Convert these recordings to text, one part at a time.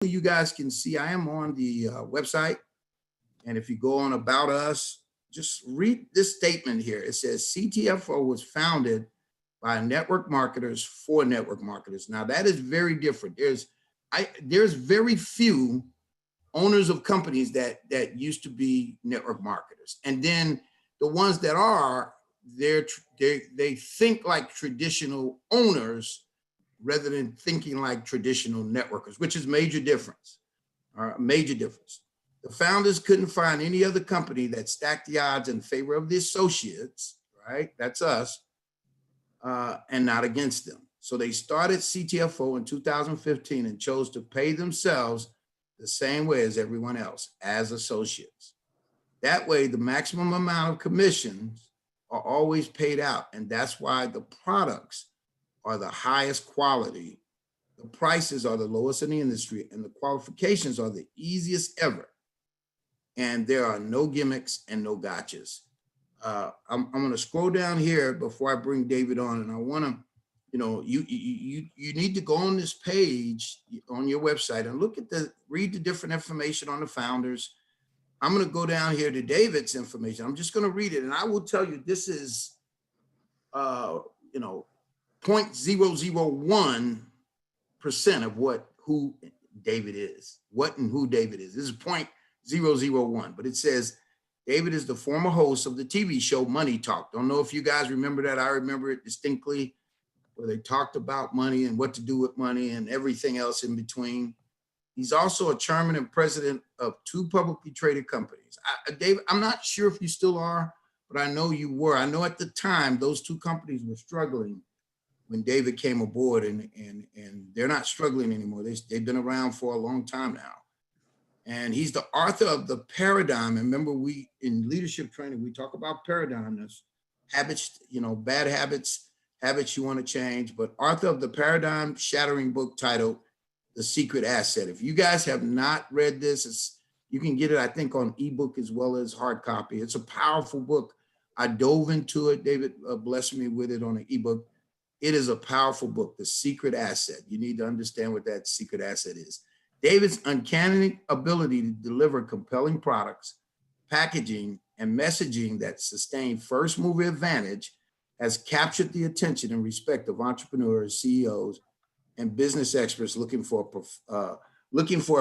you guys can see I am on the website. And if you go on About Us, just read this statement here. It says CTFO was founded by network marketers for network marketers. Now that is very different. There's very few owners of companies that used to be network marketers. And then the ones that are, they think like traditional owners rather than thinking like traditional networkers, which is major difference, major difference. The founders couldn't find any other company that stacked the odds in favor of the associates, right? That's us, and not against them. So they started CTFO in 2015 and chose to pay themselves the same way as everyone else, as associates. That way, the maximum amount of commissions are always paid out. And that's why the products are the highest quality, the prices are the lowest in the industry, and the qualifications are the easiest ever. And there are no gimmicks and no gotchas. I'm going to scroll down here before I bring David on, and I want to, you need to go on this page on your website and read the different information on the founders. I'm going to go down here to David's information. I'm just going to read it, and I will tell you this is, 0.001% of who David is, what and who David is. This is 0.001, but it says David is the former host of the TV show Money Talk. Don't know if you guys remember that. I remember it distinctly, where they talked about money and what to do with money and everything else in between. He's also a chairman and president of 2 publicly traded companies. David, I'm not sure if you still are, but I know you were. I know at the time those 2 companies were struggling when David came aboard, and they're not struggling anymore. They've been around for a long time now. And he's the author of The Paradigm. And remember, we in leadership training, we talk about paradigms, habits, bad habits, habits you want to change, but author of the paradigm shattering book titled The Secret Asset. If you guys have not read this, you can get it, I think, on ebook as well as hard copy. It's a powerful book. I dove into it. David blessed me with it on an ebook. It is a powerful book, The Secret Asset. You need to understand what that secret asset is. David's uncanny ability to deliver compelling products, packaging, and messaging that sustain first mover advantage has captured the attention and respect of entrepreneurs, CEOs, and business experts looking for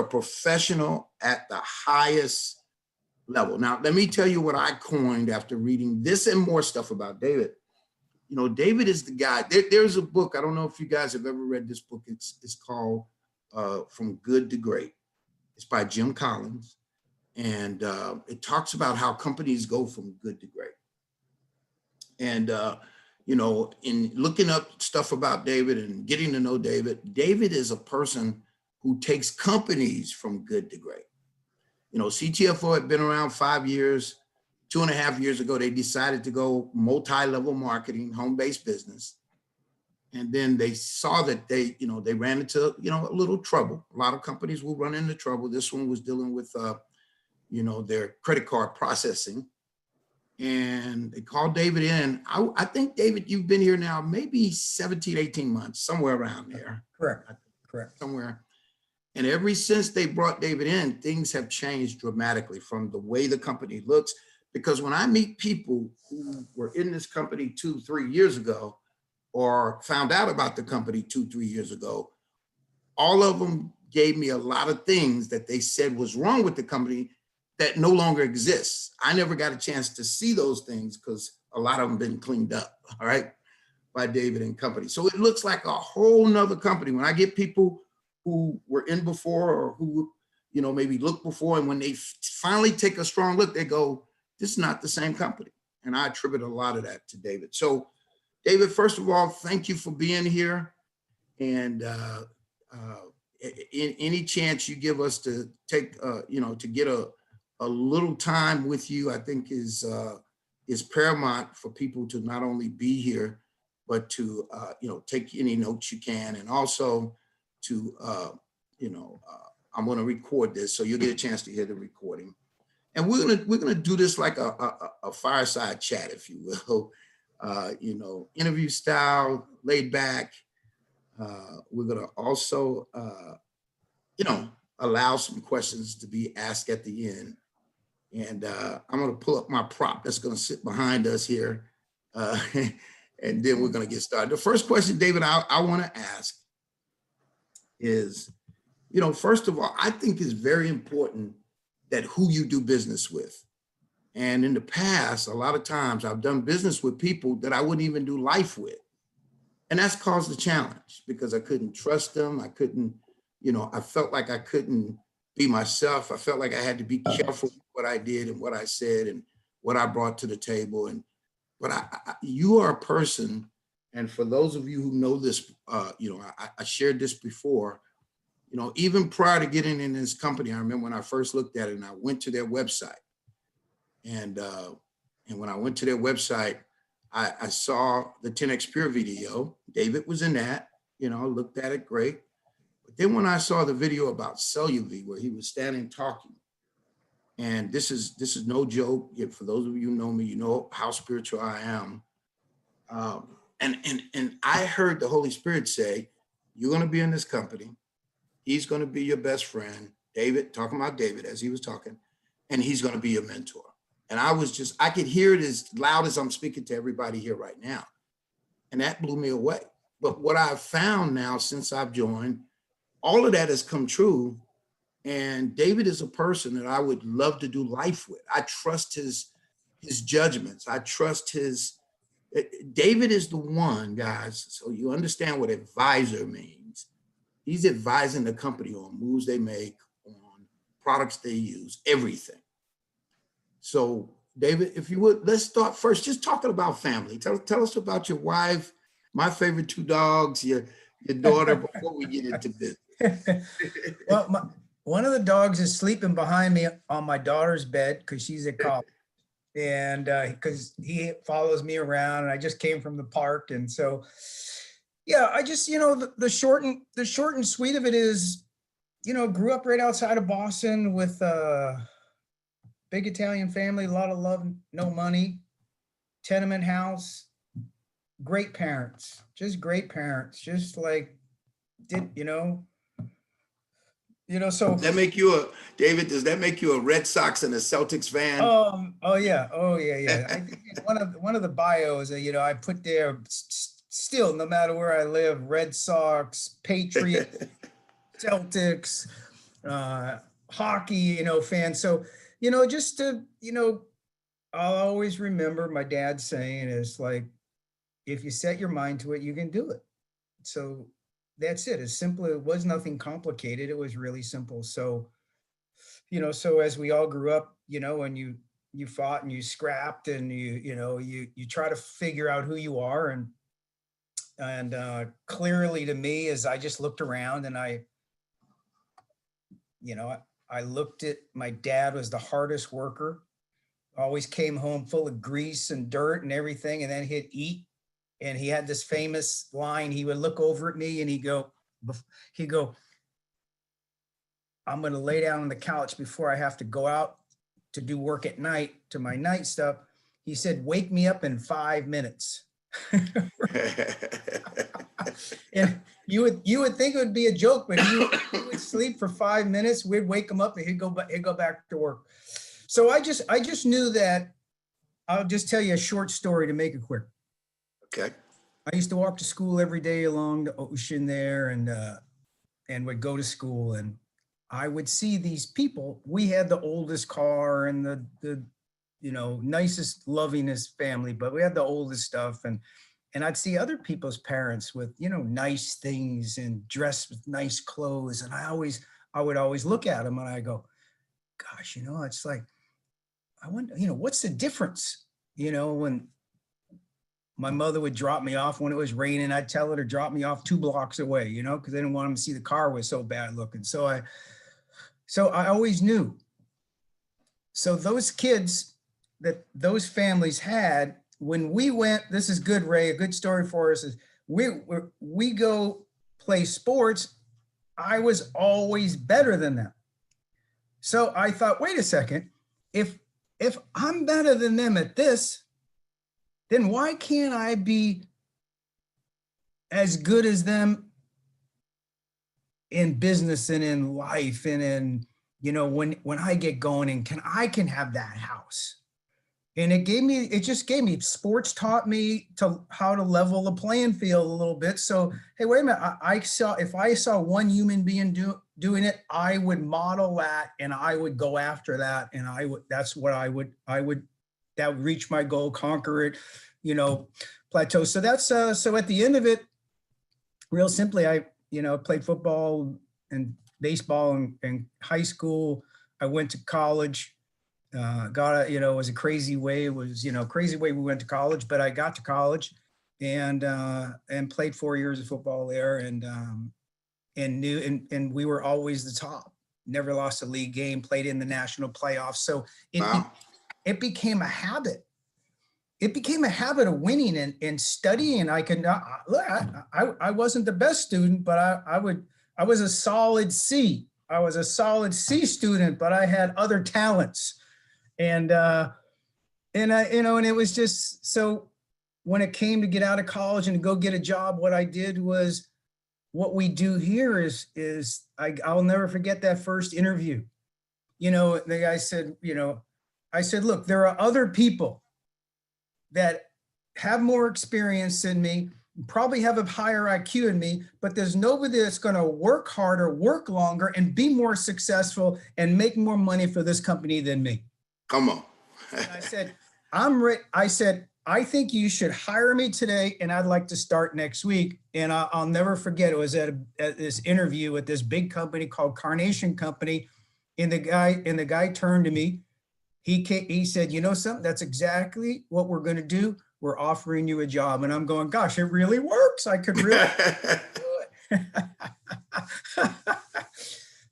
a professional at the highest level. Now, let me tell you what I coined after reading this and more stuff about David. David is the guy. There's a book. I don't know if you guys have ever read this book. It's called From Good to Great. It's by Jim Collins. And it talks about how companies go from good to great. And, in looking up stuff about David and getting to know David, David is a person who takes companies from good to great. CTFO had been around 5 years. 2.5 years ago, they decided to go multi-level marketing, home-based business. And then they saw that they ran into, a little trouble. A lot of companies will run into trouble. This one was dealing with, their credit card processing. And they called David in. I think, David, you've been here now maybe 17, 18 months, somewhere around there. Correct. Somewhere. And ever since they brought David in, things have changed dramatically from the way the company looks. Because when I meet people who were in this company 2-3 years ago, or found out about the company 2-3 years ago, all of them gave me a lot of things that they said was wrong with the company that no longer exists. I never got a chance to see those things because a lot of them been cleaned up, all right, by David and company. So it looks like a whole nother company. When I get people who were in before or who, maybe looked before, and when they finally take a strong look, they go, this is not the same company. And I attribute a lot of that to David. So David, first of all, thank you for being here. And in any chance you give us to take, to get a little time with you, I think is paramount for people to not only be here, but to, take any notes you can. And also to, I'm going to record this, so you'll get a chance to hear the recording. And we're gonna do this like a fireside chat, if you will, interview style, laid back. We're gonna also, allow some questions to be asked at the end. And I'm going to pull up my prop that's going to sit behind us here. And then we're going to get started. The first question, David, I want to ask is, first of all, I think it's very important that who you do business with. And in the past, a lot of times I've done business with people that I wouldn't even do life with. And that's caused a challenge because I couldn't trust them. I couldn't, I felt like I couldn't be myself. I felt like I had to be careful with what I did and what I said and what I brought to the table. But you are a person, and for those of you who know this, I shared this before, even prior to getting in this company, I remember when I first looked at it and I went to their website. And when I went to their website, I saw the 10X Pure video. David was in that, looked at it, great. But then when I saw the video about Cellular, where he was standing talking, and this is no joke. For those of you who know me, you know how spiritual I am. And I heard the Holy Spirit say, you're going to be in this company. He's going to be your best friend, David, talking about David as he was talking, and he's going to be your mentor. And I could hear it as loud as I'm speaking to everybody here right now. And that blew me away. But what I've found now since I've joined, all of that has come true. And David is a person that I would love to do life with. I trust his judgments. I trust David is the one, guys, so you understand what advisor means. He's advising the company on moves they make, on products they use, everything. So, David, if you would, let's start first just talking about family. Tell us about your wife, my favorite two dogs, your daughter, before we get into business. Well, one of the dogs is sleeping behind me on my daughter's bed because she's at college, and because he follows me around, and I just came from the park, and so yeah, I just the short and sweet of it is, grew up right outside of Boston with big Italian family, a lot of love, no money, tenement house, great parents, just like so. Does that make you David, does that make you a Red Sox and a Celtics fan? Oh yeah. I think one of the bios, I put there still, no matter where I live, Red Sox, Patriots, Celtics, hockey, fan. So, just to, I'll always remember my dad saying is like, if you set your mind to it, you can do it. So that's it. As simple, it was nothing complicated. It was really simple. So, so as we all grew up, and you fought and you scrapped and you try to figure out who you are. And clearly to me, as I just looked around and I looked at my dad was the hardest worker, always came home full of grease and dirt and everything. And then he'd eat. And he had this famous line. He would look over at me and he'd go, I'm going to lay down on the couch before I have to go out to do work at night, to my night stuff. He said, wake me up in 5 minutes. And you would think it would be a joke, but he would sleep for 5 minutes. We'd wake him up and he'd go back to work. So I just knew that. I'll just tell you a short story to make it quick. Okay. I used to walk to school every day along the ocean there, and would go to school, and I would see these people. We had the oldest car and the nicest, lovingest family, but we had the oldest stuff, and I'd see other people's parents with nice things and dressed with nice clothes, and I would always look at them and I go, gosh, it's like, I wonder, what's the difference, when my mother would drop me off when it was raining. I'd tell her to drop me off 2 blocks away, because I didn't want them to see the car was so bad looking. So I always knew. So those kids that those families had, when we went, this is good, Ray, a good story for us is we go play sports. I was always better than them. So I thought, wait a second, if I'm better than them at this, then why can't I be as good as them in business and in life and in, when I get going and I can have that house. And it just gave me, sports taught me how to level the playing field a little bit. So, hey, wait a minute. If I saw one human being doing it, I would model that and I would go after that. And that's what that would reach my goal, conquer it, plateau. So so at the end of it, real simply, I played football and baseball in high school. I went to college. It was a crazy way. It was, crazy way we went to college, but I got to college and played 4 years of football there and we were always the top, never lost a league game, played in the national playoffs. So it became a habit. It became a habit of winning and studying. I wasn't the best student, but I was a solid C. I was a solid C student, but I had other talents. And it was just, so when it came to get out of college and to go get a job, what I did was what we do here is I'll never forget that first interview. The guy said, I said, look, there are other people that have more experience than me, probably have a higher IQ than me, but there's nobody that's going to work harder, work longer, and be more successful and make more money for this company than me. Come on. I said, I think you should hire me today, and I'd like to start next week. And I'll never forget, it was at this interview with this big company called Carnation Company, and the guy turned to me. He said, you know something? That's exactly what we're going to do. We're offering you a job. And I'm going, gosh, it really works. I could really do it.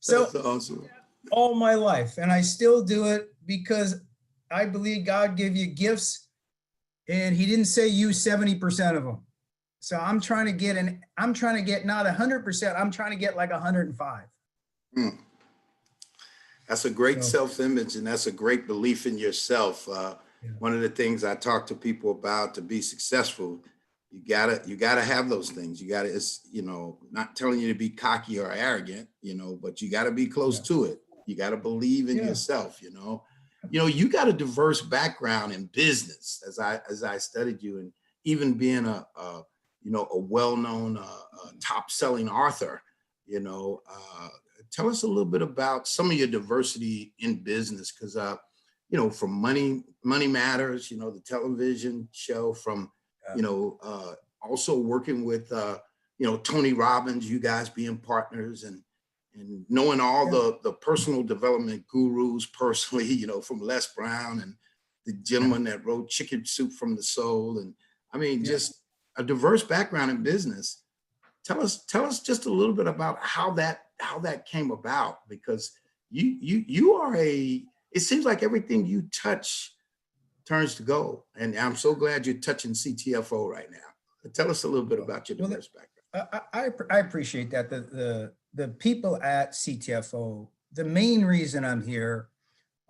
So that's awesome. All my life. And I still do it because I believe God gave you gifts and he didn't say use 70% of them. So I'm trying to get not 100%. I'm trying to get like 105. That's a great self-image, and that's a great belief in yourself. One of the things I talk to people about to be successful, you gotta have those things. It's, not telling you to be cocky or arrogant, but you gotta be close to it. You gotta believe in yourself, you got a diverse background in business as I studied you, and even being a well-known top-selling author, tell us a little bit about some of your diversity in business, because from Money Matters, the television show, from also working with Tony Robbins, you guys being partners, and knowing all the personal development gurus personally, from Les Brown and the gentleman that wrote Chicken Soup from the Soul, and I mean just a diverse background in business. Tell us just a little bit about how that came about, because you are it seems like everything you touch turns to gold, and I'm so glad you're touching CTFO right now. Tell us a little bit about your diverse background. I appreciate that. The people at CTFO, the main reason I'm here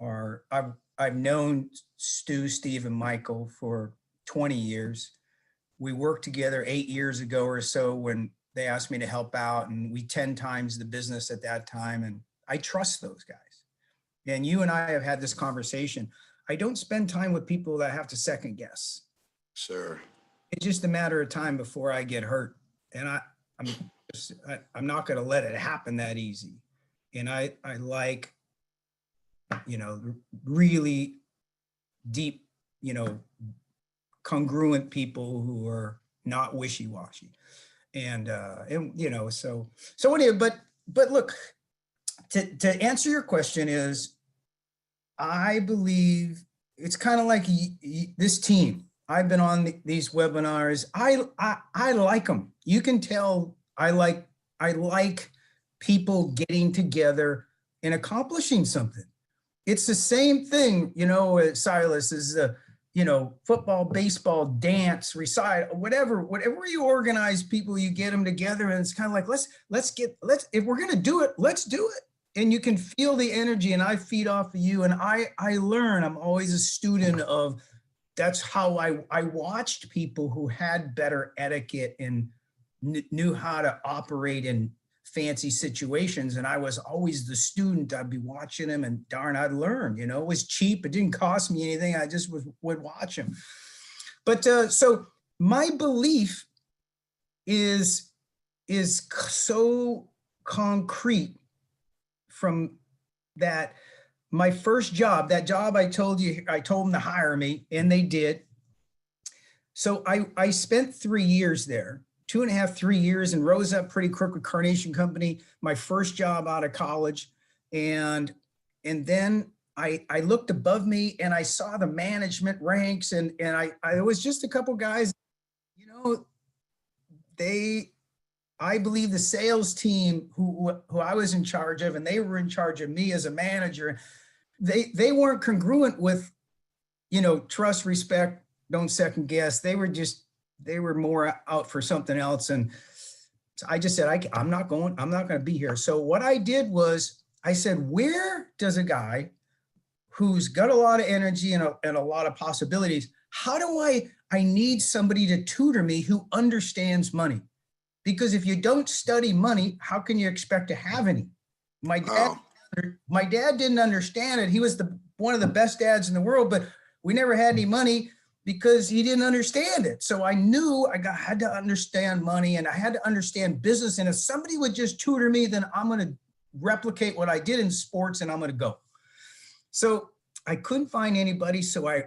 are I've known Stu, Steve, and Michael for 20 years. We worked together 8 years ago or so when they asked me to help out, and we 10 times the business at that time. And I trust those guys. And you and I have had this conversation. I don't spend time with people that I have to second guess. Sure. It's just a matter of time before I get hurt. And I'm not going to let it happen that easy. And I like, really deep, congruent people who are not wishy-washy. And so anyway, but look, to answer your question is, I believe it's kind of like this team. I've been on these webinars. I like them. You can tell I like people getting together and accomplishing something. It's the same thing, Silas, is football, baseball, dance, recital, whatever you organize people, you get them together, and it's kind of like, let's if we're going to do it, let's do it. And you can feel the energy, and I feed off of you, and I learn. I'm always a student of, that's how I watched people who had better etiquette and knew how to operate and fancy situations. And I was always the student. I'd be watching him and darn, I'd learn, you know, it was cheap. It didn't cost me anything. I just would watch him. But so my belief is so concrete from that. My first job, that job I told you, I told them to hire me, and they did. So I spent 3 years there, 2.5, 3 years, and rose up pretty quick with Carnation Company, my first job out of college. And then I looked above me and I saw the management ranks, and I was just a couple guys, you know, I believe the sales team who I was in charge of, and they were in charge of me as a manager, they weren't congruent with, you know, trust, respect, don't second guess. They were more out for something else. And so I just said, I'm not going to be here. So what I did was I said, where does a guy who's got a lot of energy and a lot of possibilities, how do I need somebody to tutor me who understands money? Because if you don't study money, how can you expect to have any? My dad didn't understand it. He was one of the best dads in the world, but we never had any money because he didn't understand it. So I knew I had to understand money, and I had to understand business. And if somebody would just tutor me, then I'm going to replicate what I did in sports, and I'm going to go. So I couldn't find anybody. So I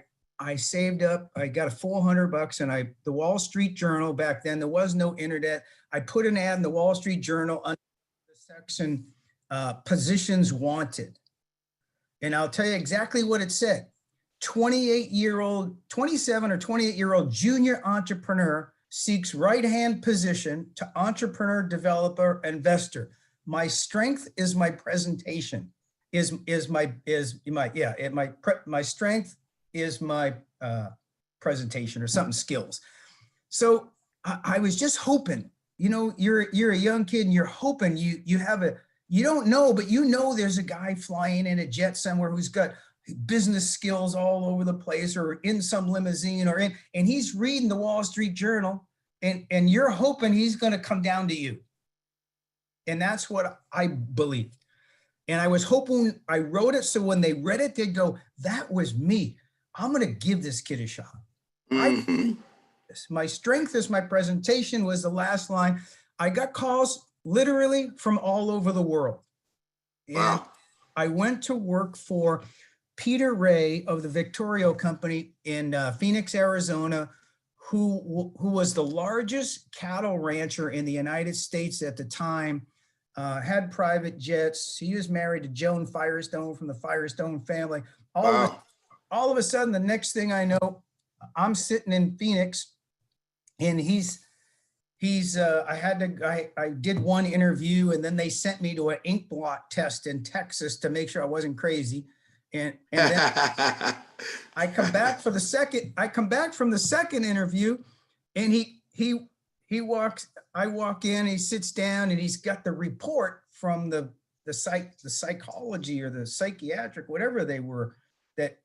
saved up. I got $400, and the Wall Street Journal, back then there was no internet. I put an ad in the Wall Street Journal under the section positions wanted. And I'll tell you exactly what it said. 27 or 28-year-old junior entrepreneur seeks right-hand position to entrepreneur, developer, investor. My strength is my presentation. My strength is my presentation, or something, skills. So I was just hoping, you know, you're a young kid and you're hoping you don't know, but you know there's a guy flying in a jet somewhere who's got business skills all over the place, or in some limousine, and he's reading the Wall Street Journal, and you're hoping he's going to come down to you. And that's what I believe. And I was hoping, I wrote it so when they read it, they'd go, that was me. I'm going to give this kid a shot. Mm-hmm. My strength is my presentation was the last line. I got calls literally from all over the world. And wow. I went to work for Peter Ray of the Victorio Company in Phoenix, Arizona, who was the largest cattle rancher in the United States at the time, had private jets. He was married to Joan Firestone from the Firestone family. All of a sudden, the next thing I know, I'm sitting in Phoenix, and I did one interview, and then they sent me to an ink blot test in Texas to make sure I wasn't crazy. And then I come back from the second interview, and I walk in, he sits down, and he's got the report from the psychology or the psychiatric, whatever they were, that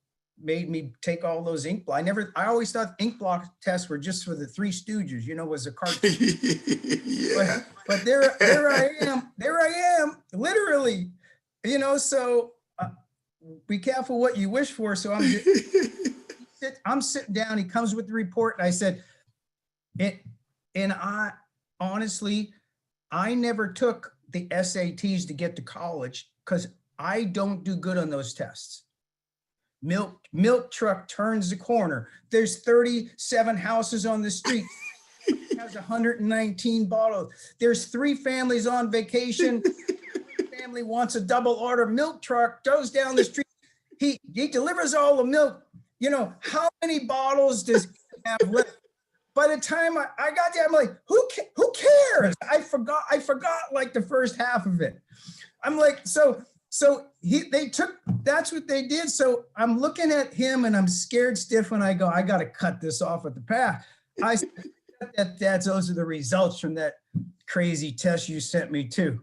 made me take all those ink blot. I always thought ink blot tests were just for the Three Stooges, you know, was a cartoon. Yeah. But there I am, literally, you know, so be careful what you wish for. So I'm sitting down, he comes with the report, and I said, and I honestly, I never took the SATs to get to college because I don't do good on those tests. Milk truck turns the corner. There's 37 houses on the street. It has 119 bottles. There's 3 families on vacation. Family wants a double order. Milk truck goes down the street. He delivers all the milk. You know, how many bottles does he have left? By the time I got there, I'm like, who cares? I forgot like the first half of it. I'm like, that's what they did. So I'm looking at him, and I'm scared stiff when I go, I got to cut this off at the path. I said, those are the results from that crazy test you sent me to.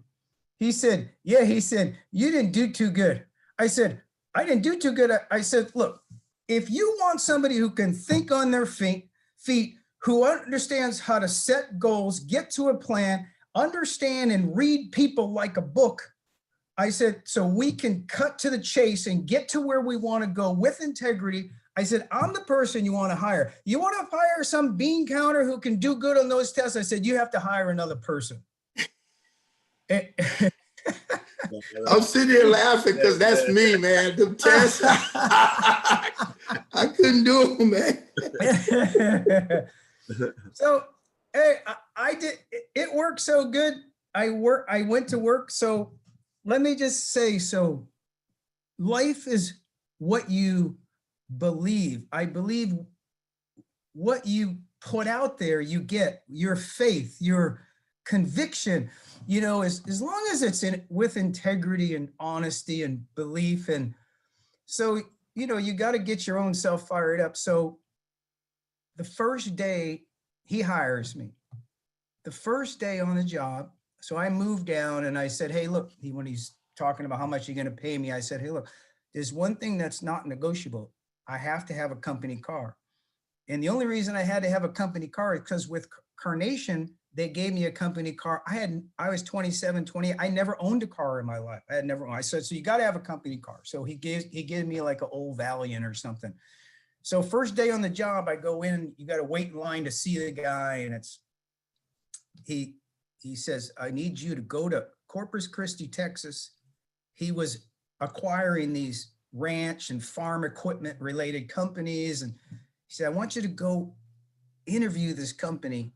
He said, yeah, you didn't do too good. I said, I didn't do too good. I said, look, if you want somebody who can think on their feet, who understands how to set goals, get to a plan, understand and read people like a book. I said, so we can cut to the chase and get to where we want to go with integrity. I said, I'm the person you want to hire. You want to hire some bean counter who can do good on those tests? I said, you have to hire another person. I'm sitting here laughing because that's me, man. The tests, I couldn't do them, man. So, hey, I did, it worked so good. I went to work. So let me just say, so life is what you believe. I believe what you put out there, you get your faith, your conviction, as long as it's with integrity and honesty and belief. And so, you got to get your own self fired up. So the first day he hires me, the first day on the job. So I moved down and I said, hey, look, when he's talking about how much you're going to pay me, I said, hey, look, there's one thing that's not negotiable. I have to have a company car. And the only reason I had to have a company car is because with Carnation, they gave me a company car. I was 27, 20. I never owned a car in my life. I said, so you got to have a company car. So he gave me like an old Valiant or something. So first day on the job, I go in, you got to wait in line to see the guy. And he says, I need you to go to Corpus Christi, Texas. He was acquiring these ranch and farm equipment related companies. And he said, I want you to go interview this company.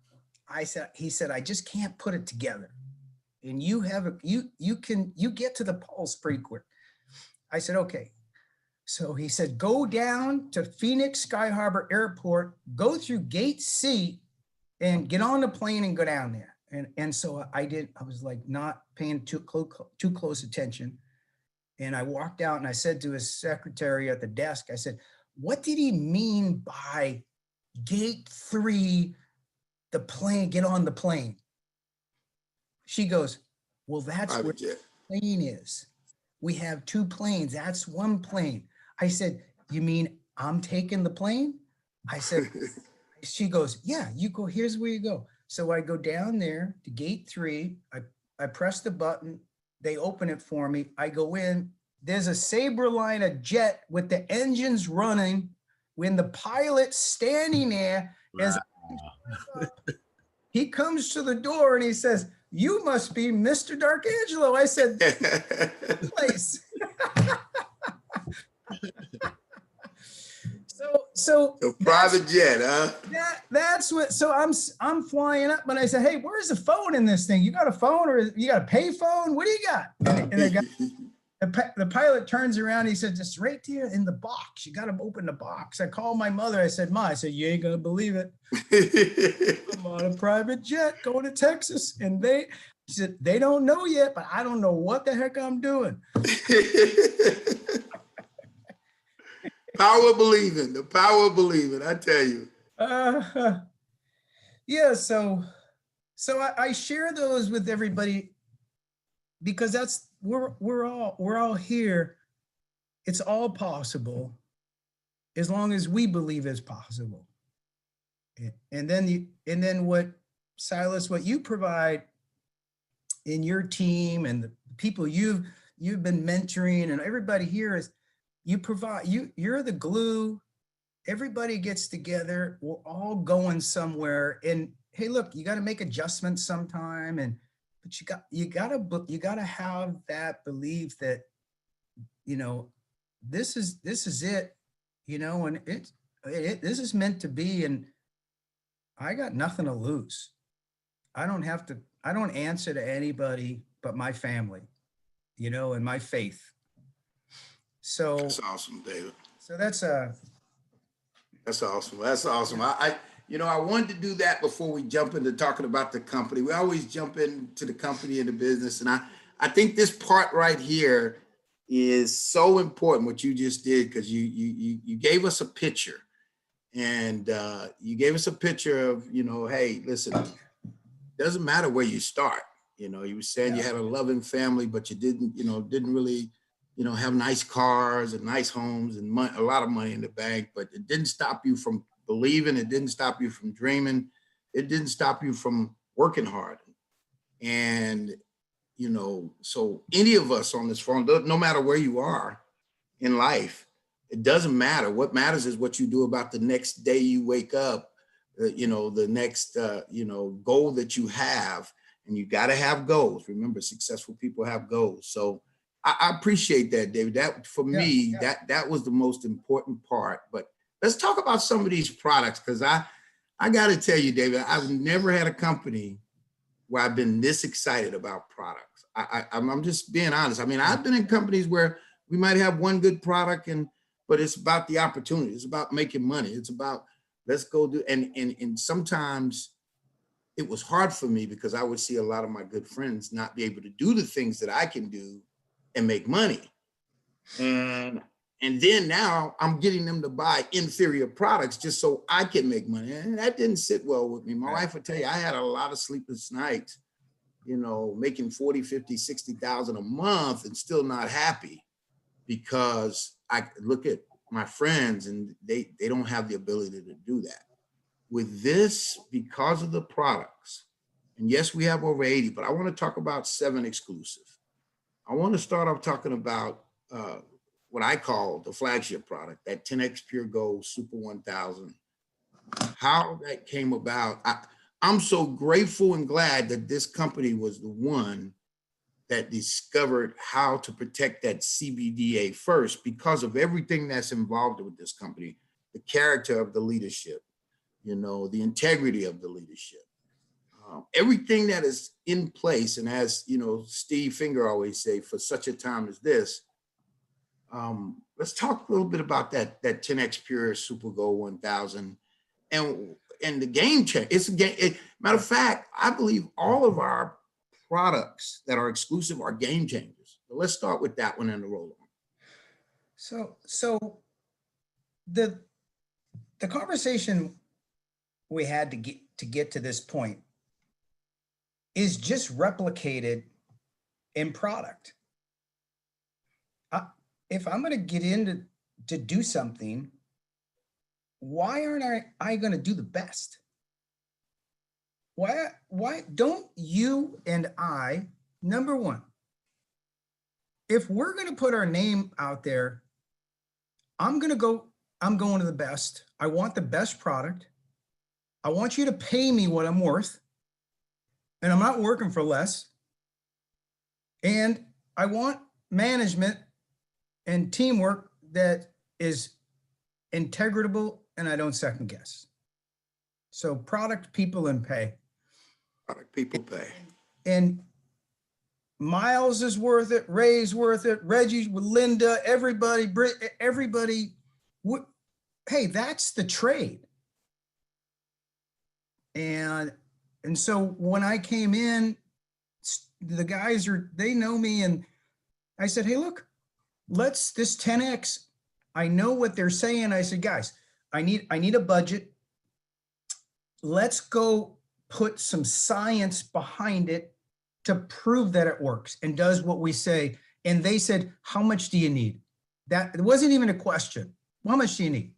He said, I just can't put it together. And you get to the pulse pretty quick. I said, okay. So he said, go down to Phoenix Sky Harbor Airport, go through gate C and get on the plane and go down there. And so I did. I was like not paying too close attention. And I walked out and I said to his secretary at the desk, I said, what did he mean by gate 3, the plane, get on the plane? She goes, well, that's where the plane is. We have 2 planes. That's 1 plane. I said, you mean I'm taking the plane? I said, she goes, yeah, you go, here's where you go. So I go down there to gate 3. I press the button. They open it for me. I go in. There's a Sabreliner jet with the engines running when the pilot's standing there. As he comes to the door and he says, you must be Mr. Darkangelo. I said, place. So a private jet, huh? That's what. So I'm flying up, and I said, "Hey, where's the phone in this thing? You got a phone, or you got a pay phone? What do you got?" And the pilot turns around. He says, "It's right there in the box. You got to open the box." I called my mother. I said, "Ma," I said, "You ain't gonna believe it. I'm on a private jet going to Texas, and she said they don't know yet, but I don't know what the heck I'm doing." Power of believing, the power of believing, I tell you. Yeah, so I share those with everybody because that's we're all here. It's all possible as long as we believe it's possible. And then what, Silas, what you provide in your team and the people you've been mentoring and everybody here is you provide, you're the glue. Everybody gets together. We're all going somewhere. And hey, look, you got to make adjustments sometime. But you got to have that belief that, this is it, and this is meant to be. And I got nothing to lose. I don't answer to anybody but my family, and my faith. So that's awesome, David. So that's awesome. That's awesome. I wanted to do that before we jump into talking about the company. We always jump into the company and the business. And I think this part right here is so important, what you just did, because you gave us a picture. And you gave us a picture of, hey, listen, it doesn't matter where you start. You were saying you had a loving family, but you didn't really have nice cars and nice homes and a lot of money in the bank, but it didn't stop you from believing. It didn't stop you from dreaming. It didn't stop you from working hard. And, so any of us on this phone, no matter where you are in life, it doesn't matter. What matters is what you do about the next day you wake up, the next, goal that you have. And you got to have goals. Remember, successful people have goals. So I appreciate that, David. That for me, that was the most important part. But let's talk about some of these products, because I got to tell you, David, I've never had a company where I've been this excited about products. I'm just being honest. I mean, I've been in companies where we might have one good product, but it's about the opportunity. It's about making money. It's about let's go do, and sometimes it was hard for me because I would see a lot of my good friends not be able to do the things that I can do and make money. And then now I'm getting them to buy inferior products just so I can make money. And that didn't sit well with me. My wife would tell you, I had a lot of sleepless nights, making 40, 50, 60,000 a month and still not happy, because I look at my friends and they don't have the ability to do that. With this, because of the products, and yes, we have over 80, but I want to talk about 7 exclusive. I want to start off talking about what I call the flagship product, that 10X Pure Gold Super 1000. How that came about. I'm so grateful and glad that this company was the one that discovered how to protect that CBDA first, because of everything that's involved with this company, the character of the leadership, the integrity of the leadership, everything that is in place. And as Steve Finger always say, for such a time as this, let's talk a little bit about that 10X Pure Super Gold 1000 and the game change. It's a game. Matter of fact, I believe all of our products that are exclusive are game changers. But let's start with that one and the roll on. So the conversation we had to get to this point is just replicated in product. If I'm going to get into to do something, why aren't I going to do the best? Why don't you and I, number one, if we're going to put our name out there, I'm going to the best. I want the best product. I want you to pay me what I'm worth, and I'm not working for less. And I want management and teamwork that is integratable, and I don't second guess. So product, people, and pay. Product, people, pay. And Miles is worth it. Ray's worth it. Reggie, with Linda, everybody, everybody. Hey, that's the trade. And so when I came in, the guys they know me, and I said, hey, look, this 10X, I know what they're saying. I said, guys, I need a budget. Let's go put some science behind it to prove that it works and does what we say. And they said, how much do you need? That it wasn't even a question. How much do you need?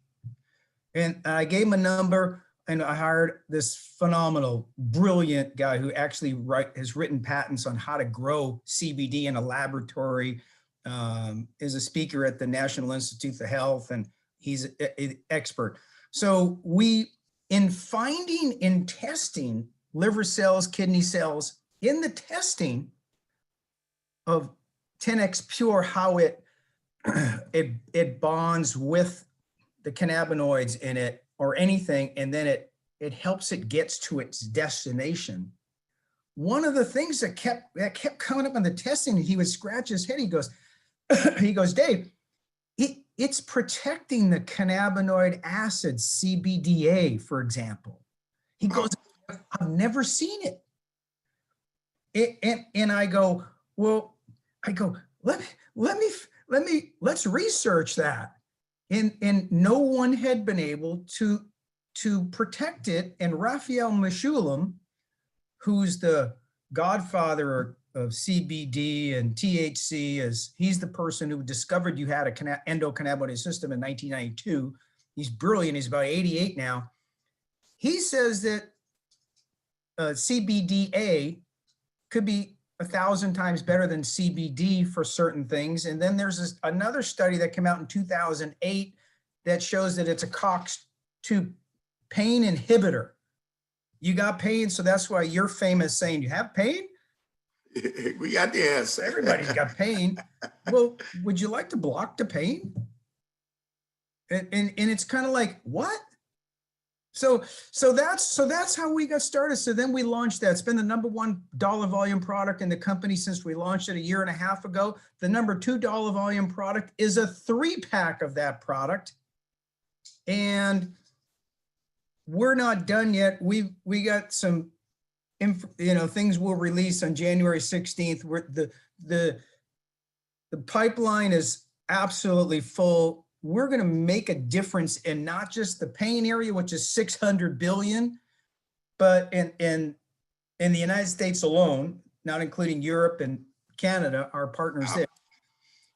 And I gave him a number, and I hired this phenomenal, brilliant guy who actually has written patents on how to grow CBD in a laboratory, is a speaker at the National Institute of Health, and he's an expert. So in finding and testing liver cells, kidney cells, in the testing of 10X Pure, how it bonds with the cannabinoids in it or anything, and then it helps it gets to its destination. One of the things that kept coming up on the testing, he would scratch his head. He goes, Dave, it's protecting the cannabinoid acid CBDA, for example. He goes, I've never seen it. And I go, let's research that. And no one had been able to protect it. And Raphael Mechoulam, who's the godfather of CBD and THC, he's the person who discovered you had an endocannabinoid system in 1992. He's brilliant. He's about 88 now. He says that CBDA could be 1,000 times better than CBD for certain things. And then there's another study that came out in 2008 that shows that it's a COX-2 pain inhibitor. You got pain, so that's why you're famous saying you have pain. We got the answer. Everybody's got pain. Well, would you like to block the pain? And it's kind of like, what? So that's how we got started. So then we launched that. It's been the #1 dollar volume product in the company since we launched it a year and a half ago. The #2 dollar volume product is a 3-pack of that product. And we're not done yet. We got some, things we'll release on January 16th. Where the pipeline is absolutely full. We're going to make a difference in not just the pain area, which is 600 billion, but in the United States alone, not including Europe and Canada, our partners there.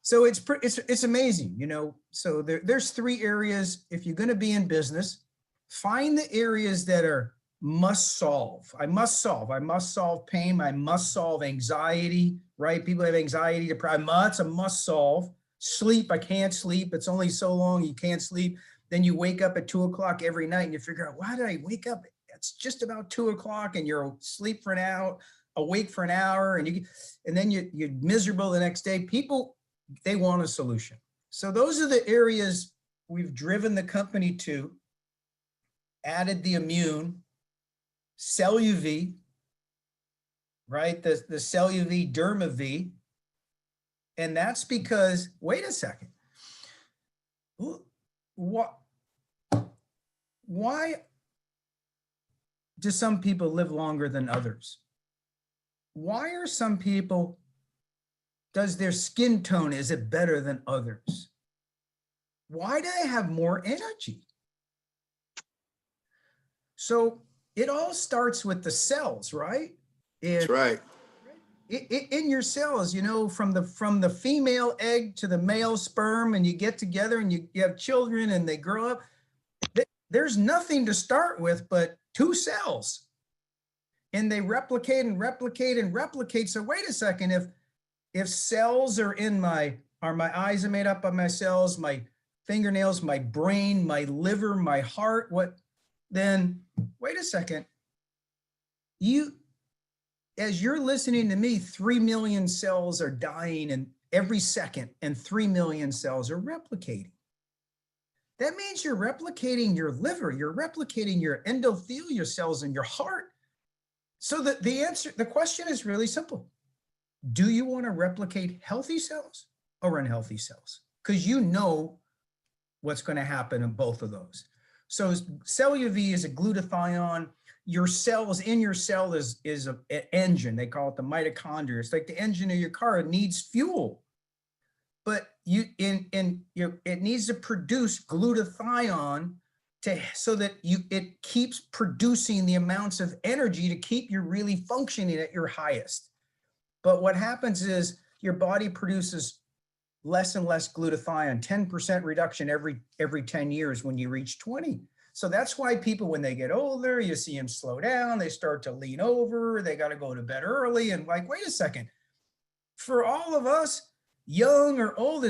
So it's amazing, So there's 3 areas. If you're going to be in business, find the areas that are must solve. I must solve pain. I must solve anxiety, right? People have anxiety, depression. It's a must solve. Sleep, I can't sleep. It's only so long you can't sleep. Then you wake up at 2 o'clock every night and you figure out, why did I wake up? It's just about 2 o'clock and you're asleep for an hour, awake for an hour, and then you're miserable the next day. People, they want a solution. So those are the areas we've driven the company to, added the immune, CellUV, right? The CellUV, DermaV. And that's because, wait a second, why do some people live longer than others? Why are some people, does their skin tone, is it better than others? Why do they have more energy? So it all starts with the cells, right? That's right. In your cells, from the female egg to the male sperm, and you get together and you have children and they grow up, there's nothing to start with but 2 cells. And they replicate and replicate and replicate. So wait a second, if cells are my eyes are made up of my cells, my fingernails, my brain, my liver, my heart, then wait a second. As you're listening to me, 3 million cells are dying every second, and 3 million cells are replicating. That means you're replicating your liver, you're replicating your endothelial cells in your heart. So the question is really simple. Do you want to replicate healthy cells or unhealthy cells? Because you know what's going to happen in both of those. So CellUV is a glutathione. Your cells in your cell is an engine. They call it the mitochondria. It's like the engine of your car. It needs fuel, but it needs to produce glutathione so that it keeps producing the amounts of energy to keep you really functioning at your highest. But what happens is your body produces less and less glutathione, 10% reduction every 10 years when you reach 20. So that's why people, when they get older, you see them slow down, they start to lean over, they got to go to bed early. And wait a second, for all of us, young or old,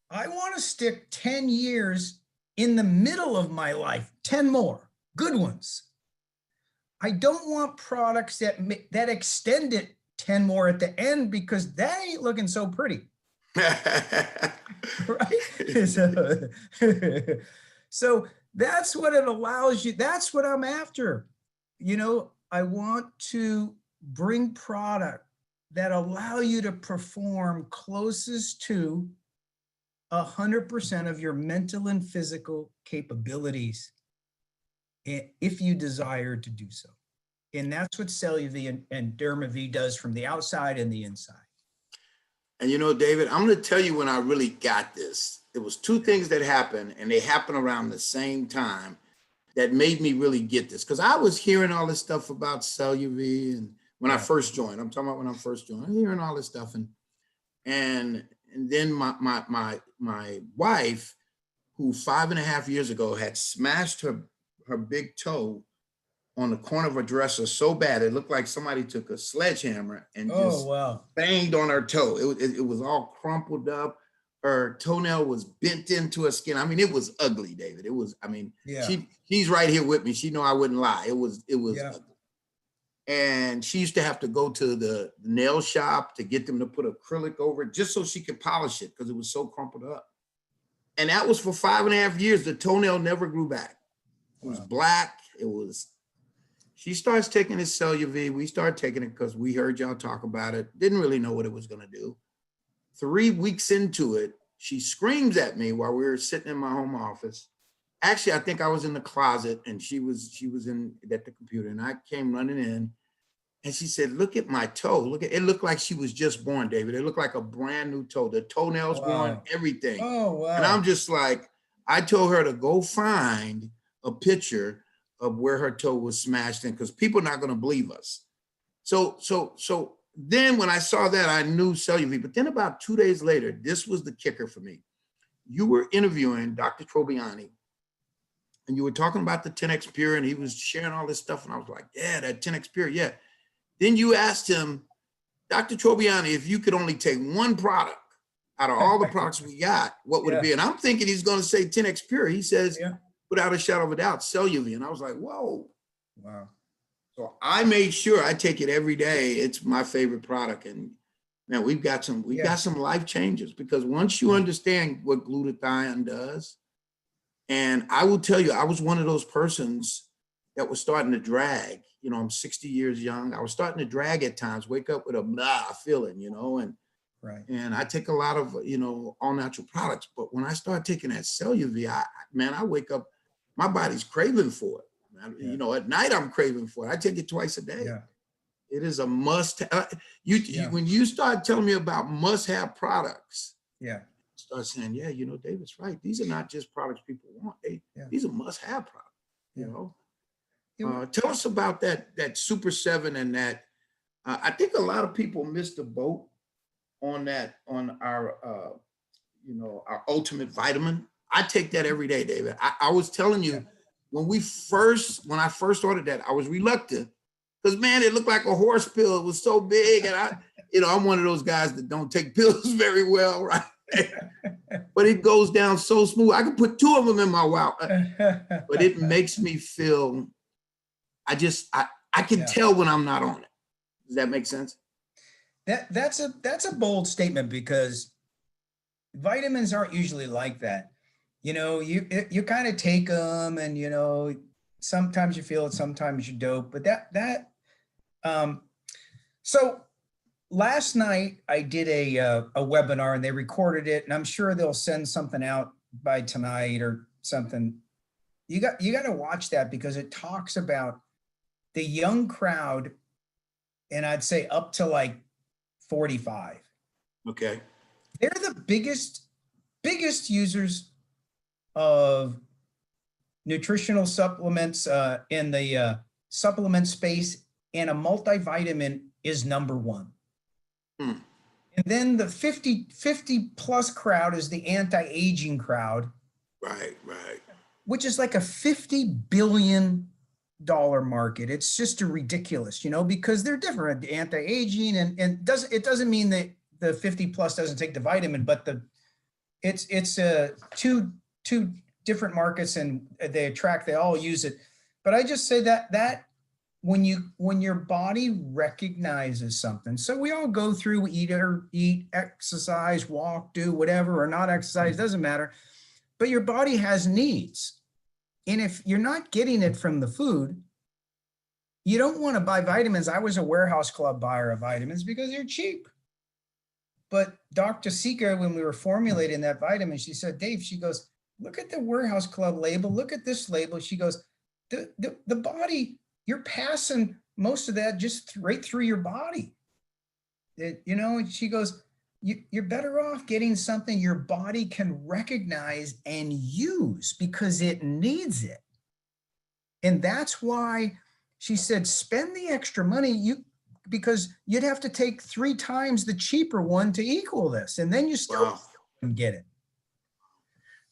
I want to stick 10 years in the middle of my life, 10 more good ones. I don't want products that extend it 10 more at the end, because that ain't looking so pretty. Right? So that's what it allows you. That's what I'm after. I want to bring product that allow you to perform closest to 100% of your mental and physical capabilities, if you desire to do so. And that's what CellUV and DermaV does from the outside and the inside. And David, I'm going to tell you when I really got this. There was 2 things that happened, and they happened around the same time, that made me really get this. Because I was hearing all this stuff about CellUV, and when I first joined, I'm talking about when I first joined, I'm hearing all this stuff, and then my wife, who 5.5 years ago had smashed her big toe on the corner of her dresser so bad. It looked like somebody took a sledgehammer and Oh, just wow. banged on her toe. It was all crumpled up. Her toenail was bent into her skin. I mean, it was ugly, David. It was, I mean, Yeah. she's right here with me. She know I wouldn't lie. It was Yeah. ugly. And she used to have to go to the nail shop to get them to put acrylic over it just so she could polish it because it was so crumpled up. And that was for 5.5 years. The toenail never grew back. It was black. She starts taking this CeluV. We started taking it because we heard y'all talk about it. Didn't really know what it was going to do. 3 weeks into it, she screams at me while we were sitting in my home office. Actually, I think I was in the closet and she was at the computer, and I came running in and she said, "Look at my toe. Look at it. Looked like she was just born, David. It looked like a brand new toe. The toenails growing, everything." Oh, wow. And I'm just like, I told her to go find a picture of where her toe was smashed in because people are not going to believe us. So then when I saw that, I knew CeluV. But then about 2 days later, this was the kicker for me. You were interviewing Dr. Trobiani, and you were talking about the 10X Pure, and he was sharing all this stuff. And I was like, yeah, that 10X Pure, yeah. Then you asked him, Dr. Trobiani, if you could only take one product out of all the products we got, what would it be? And I'm thinking he's going to say 10X Pure. He says, without a shadow of a doubt, CeluV. And I was like, whoa. Wow. So I made sure I take it every day. It's my favorite product. And man, we've got some life changes because once you understand what glutathione does, and I will tell you, I was one of those persons that was starting to drag. You know, I'm 60 years young. I was starting to drag at times, wake up with a blah feeling, you know, and I take a lot of, you know, all natural products. But when I start taking that CeluV, I wake up, my body's craving for it. You know, at night I'm craving for it. I take it twice a day. Yeah. It is a must. When you start telling me about must-have products, start saying, yeah, you know, David's right. These are not just products people want. These are must-have products. You know, tell us about that Super 7 and that. I think a lot of people missed the boat on that, on our, you know, our ultimate vitamin. I take that every day, David. I was telling you when I first ordered that, I was reluctant because man, it looked like a horse pill. It was so big, and I'm one of those guys that don't take pills very well, right? But it goes down so smooth. I can put 2 of them in my mouth, but it makes me feel. I can tell when I'm not on it. Does that make sense? That's a bold statement because vitamins aren't usually like that. You know, you kind of take them, and you know, sometimes you feel it, sometimes you don't. But so last night I did a webinar, and they recorded it, and I'm sure they'll send something out by tonight or something. You got to watch that because it talks about the young crowd, and I'd say up to like 45. Okay. They're the biggest users of nutritional supplements in the supplement space, and a multivitamin is number 1. And then the 50 plus crowd is the anti-aging crowd. Right. Which is like a $50 billion market. It's just ridiculous, you know, because they're different. Anti-aging and it doesn't mean that the 50 plus doesn't take the vitamin, but it's two different markets, and they all use it. But I just say that when your body recognizes something, so we all go through, we eat, exercise, walk, do whatever, or not exercise, doesn't matter. But your body has needs. And if you're not getting it from the food, you don't want to buy vitamins. I was a warehouse club buyer of vitamins because they're cheap. But Dr. Sika, when we were formulating that vitamin, she said, Dave, she goes, look at the warehouse club label. Look at this label. She goes, the body, you're passing most of that just right through your body. You know, she goes, you're better off getting something your body can recognize and use because it needs it. And that's why she said, spend the extra money because you'd have to take 3 times the cheaper one to equal this. And then you still get it.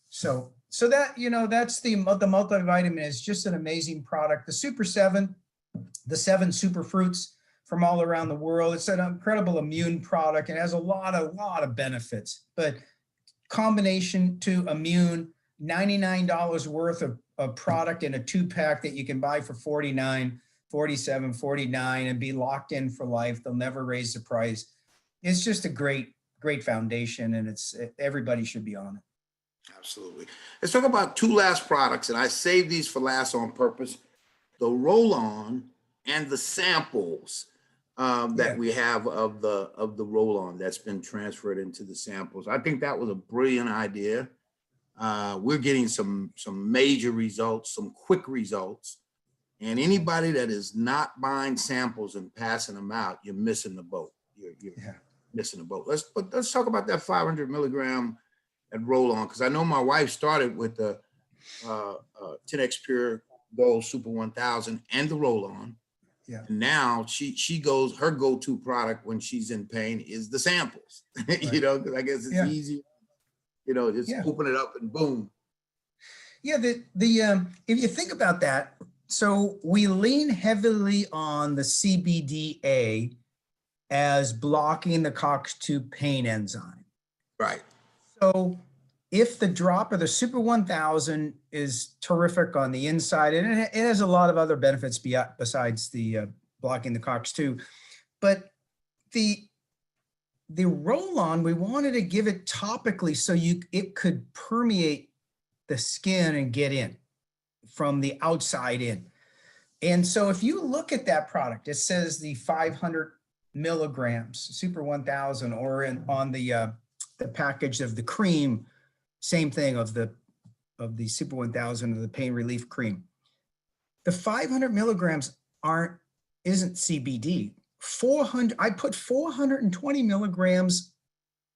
So so that, that's the multivitamin is just an amazing product. The Super 7, the 7 super fruits from all around the world. It's an incredible immune product. It has a lot of benefits, but combination to immune, $99 worth of product in a 2-pack that you can buy for $49, $47, $49 and be locked in for life. They'll never raise the price. It's just a great foundation, and everybody should be on it. Absolutely. Let's talk about 2 last products, and I saved these for last on purpose: the roll-on and the samples that we have of the roll-on that's been transferred into the samples. I think that was a brilliant idea. We're getting some major results, some quick results, and anybody that is not buying samples and passing them out, you're missing the boat. You're missing the boat. Let's talk about that 500 milligram and roll-on, because I know my wife started with the 10X Pure Gold Super 1000 and the roll-on. Yeah. And now she goes, her go-to product when she's in pain is the samples. Right. Because I guess it's easy. Just open it up and boom. Yeah, if you think about that, so we lean heavily on the CBDA as blocking the COX-2 pain enzyme. Right. So if the drop of the Super 1000 is terrific on the inside, and it has a lot of other benefits besides the blocking the COX-2, but the roll-on, we wanted to give it topically so it could permeate the skin and get in from the outside in. And so if you look at that product, it says the 500 milligrams, Super 1000, or on the package of the cream, same thing of the Super 1000 of the pain relief cream. The 500 milligrams isn't CBD. I put 420 milligrams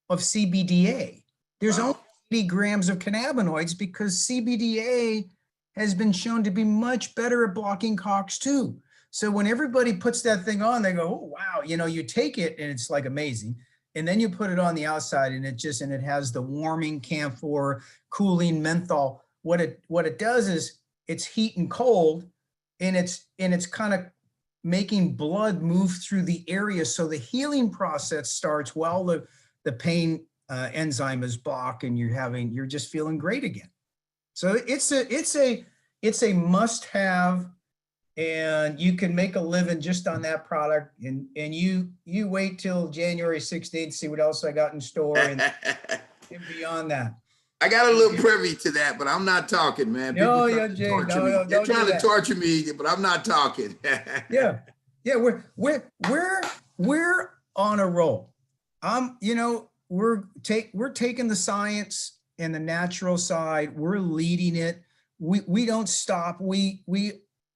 of CBDA. There's only 80 grams of cannabinoids because CBDA has been shown to be much better at blocking COX-2. So when everybody puts that thing on, they go, oh, wow, you take it and it's like amazing. And then you put it on the outside and it has the warming camphor, cooling menthol. What it does is it's heat and cold, and it's kind of making blood move through the area. So the healing process starts while the pain enzyme is blocked, and you're just feeling great again. So it's a must-have, and you can make a living just on that product. And you wait till January 16th, see what else I got in store, and beyond that. I got a little privy to that, but I'm not talking, man. No, They're trying to torture me, but I'm not talking. Yeah, we're on a roll. We're taking the science and the natural side. We're leading it. We don't stop. We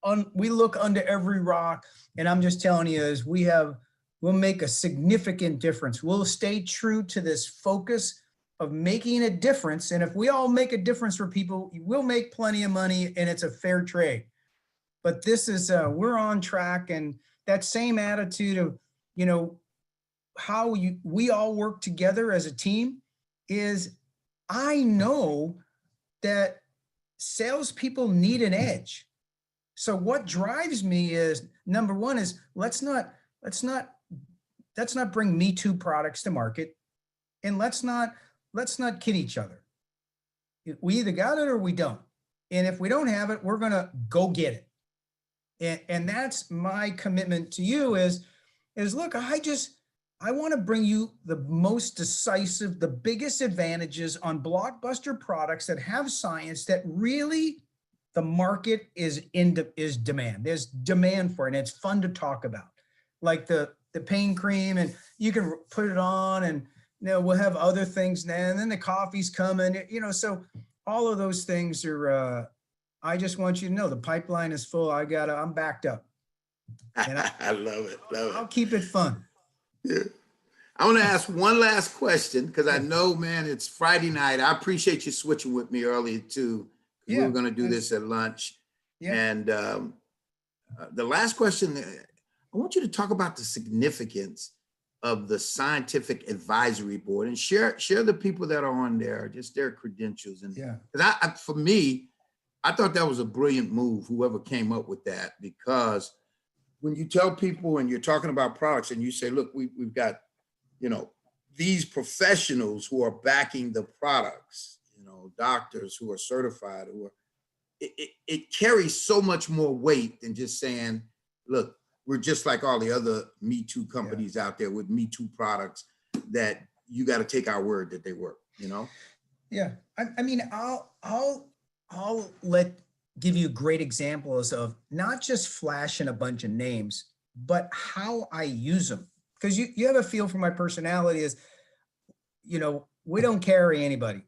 look under every rock, and I'm just telling you, we'll make a significant difference. We'll stay true to this focus of making a difference. And if we all make a difference for people, we'll make plenty of money, and it's a fair trade. But this is, we're on track, and that same attitude of, how we all work together as a team is, I know that salespeople need an edge. So what drives me is, number one is let's not bring Me Too products to market, and let's not kid each other. We either got it or we don't. And if we don't have it, we're gonna go get it. And that's my commitment to you is look, I want to bring you the most decisive, the biggest advantages on blockbuster products that have science that really the market is demand. There's demand for it, and it's fun to talk about. Like the pain cream, and you can put it on, and we'll have other things now, and then the coffee's coming, so all of those things are, I just want you to know the pipeline is full. I'm backed up. And I love it. I'll keep it fun. Yeah. I want to ask one last question, because I know, man, it's Friday night. I appreciate you switching with me earlier too. We were going to do this at lunch. Yeah. And the last question, I want you to talk about the significance of the Scientific Advisory Board, and share the people that are on there, just their credentials. And Yeah. for me, I thought that was a brilliant move, whoever came up with that, because when you tell people and you're talking about products and you say, look, we've got, these professionals who are backing the products, doctors who are certified, it carries so much more weight than just saying, look, we're just like all the other Me Too companies out there with Me Too products, that you got to take our word that they work, Yeah. I mean, I'll give you great examples of not just flashing a bunch of names, but how I use them. Because you have a feel for my personality is, we don't carry anybody.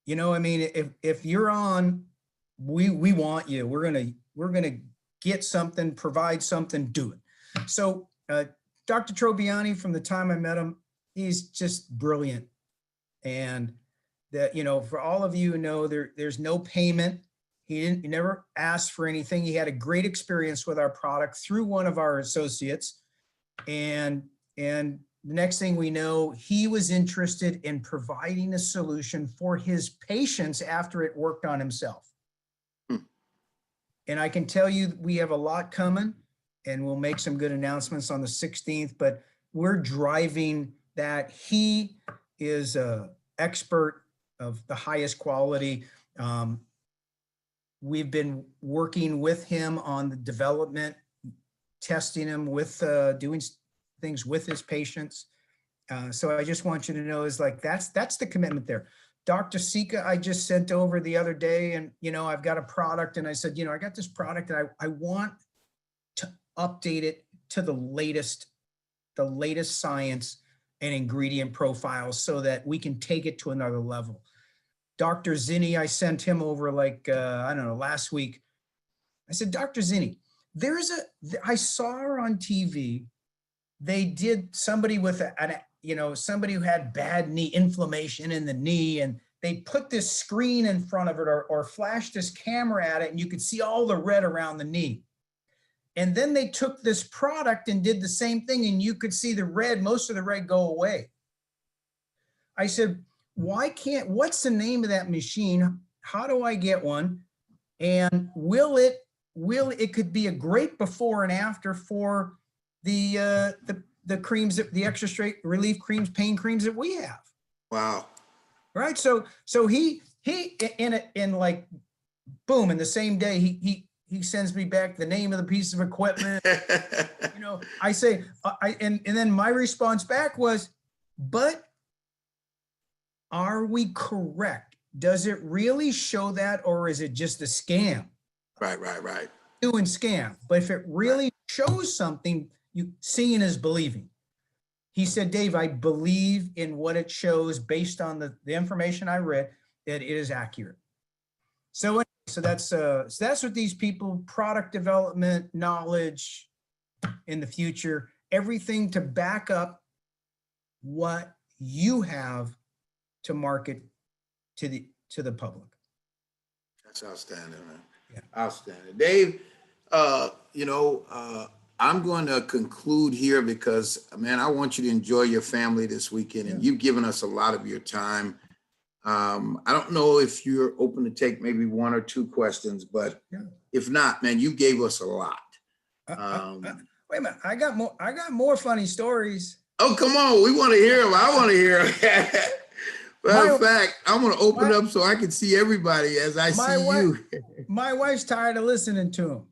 I mean, if you're on, we want you. We're gonna get something, provide something, do it. So Dr. Trobiani, from the time I met him, he's just brilliant. And that, for all of you who know, there's no payment. He never asked for anything. He had a great experience with our product through one of our associates. And the next thing we know, he was interested in providing a solution for his patients after it worked on himself. And I can tell you, we have a lot coming, and we'll make some good announcements on the 16th, but we're driving that. He is an expert of the highest quality. We've been working with him on the development, testing him with doing things with his patients. So I just want you to know is like, that's the commitment there. Dr. Sika, I just sent over the other day, and, I've got a product, and I said, I got this product and I want to update it to the latest science and ingredient profiles so that we can take it to another level. Dr. Zinni, I sent him over I don't know, last week. I said, Dr. Zinni, I saw her on TV. They did somebody with somebody who had bad knee inflammation in the knee, and they put this screen in front of it or flashed this camera at it, and you could see all the red around the knee. And then they took this product and did the same thing, and you could see most of the red go away. I said, what's the name of that machine? How do I get one? And it could be a great before and after for the creams, the extra straight relief creams, pain creams that we have. Wow. Right. So he in like, boom, in the same day, he sends me back the name of the piece of equipment. I say, and then my response back was, but are we correct? Does it really show that, or is it just a scam? Right. Doing scam. But if it really shows something, seeing is believing. He said, Dave, I believe in what it shows based on the information I read, that it is accurate. So that's what these people, product development, knowledge in the future, everything to back up what you have to market to the public. That's outstanding, man. Yeah. Outstanding. Dave, I'm going to conclude here because, man, I want you to enjoy your family this weekend, and you've given us a lot of your time. I don't know if you're open to take maybe one or two questions, but if not, man, you gave us a lot. Wait a minute, I got more funny stories. Oh, come on, we want to hear them. I want to hear them. Matter of fact, I'm going to open up so I can see everybody as I see you. My wife's tired of listening to them.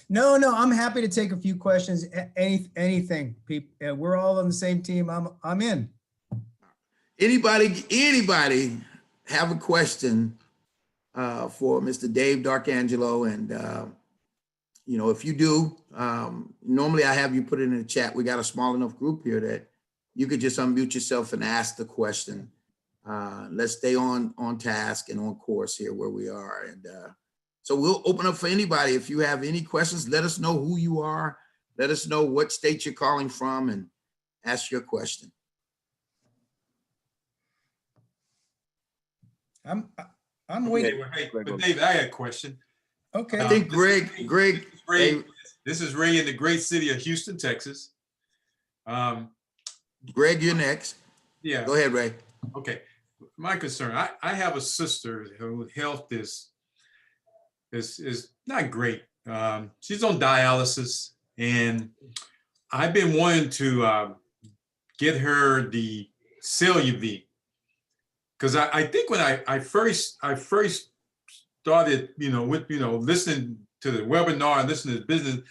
No, I'm happy to take a few questions. Anything, people. We're all on the same team. I'm in. Anybody have a question for Mr. Dave Darkangelo? And if you do, normally I have you put it in the chat. We got a small enough group here that you could just unmute yourself and ask the question. Let's stay on task and on course here where we are. And so we'll open up for anybody. If you have any questions, let us know who you are. Let us know what state you're calling from and ask your question. I'm waiting. Hey, Dave, I got a question. Okay. I think Greg. Dave, This is Ray in the great city of Houston, Texas. Greg, you're next. Yeah. Go ahead, Ray. Okay. My concern, I have a sister whose health is not great. She's on dialysis, and I've been wanting to get her the CELUV, because I think when I first started, listening to the webinar and listening to the business,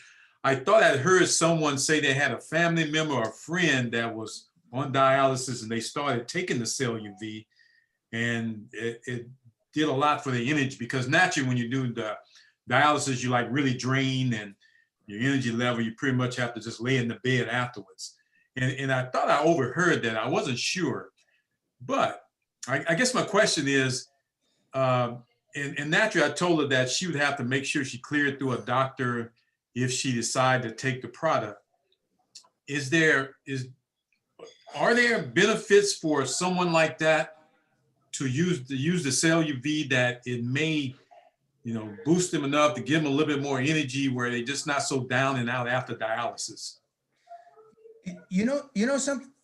I thought I'd heard someone say they had a family member or a friend that was on dialysis and they started taking the CELUV, and it did a lot for the energy, because naturally when you do the dialysis, you like really drain, and your energy level, you pretty much have to just lay in the bed afterwards. And I thought I overheard that. I wasn't sure. But I guess my question is, and naturally I told her that she would have to make sure she cleared through a doctor if she decided to take the product. Are there benefits for someone like that to use the CELUV, that it may, boost them enough to give them a little bit more energy where they're just not so down and out after dialysis?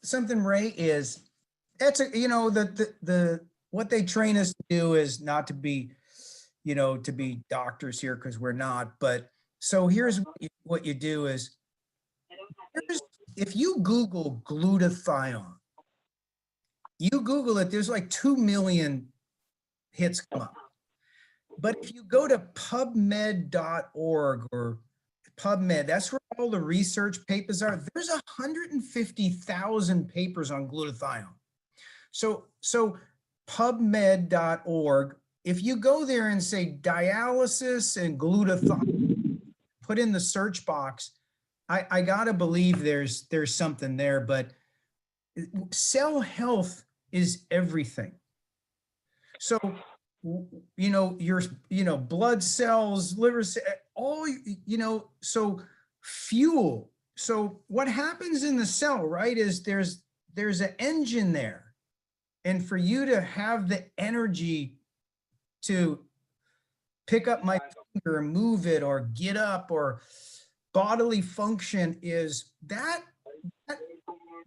Something, Ray, is that's what they train us to do is not to be, to be doctors here, because we're not. But so here's what you do is, if you Google glutathione, you Google it, there's like 2 million hits come up. But if you go to PubMed.org or PubMed, that's where all the research papers are. There's 150,000 papers on glutathione. So PubMed.org, if you go there and say dialysis and glutathione, put in the search box, I gotta believe there's something there. But cell health is everything. So your blood cells, liver cells, all, so fuel. So what happens in the cell, right, is there's an engine there. And for you to have the energy to pick up my finger and move it or get up or bodily function, is that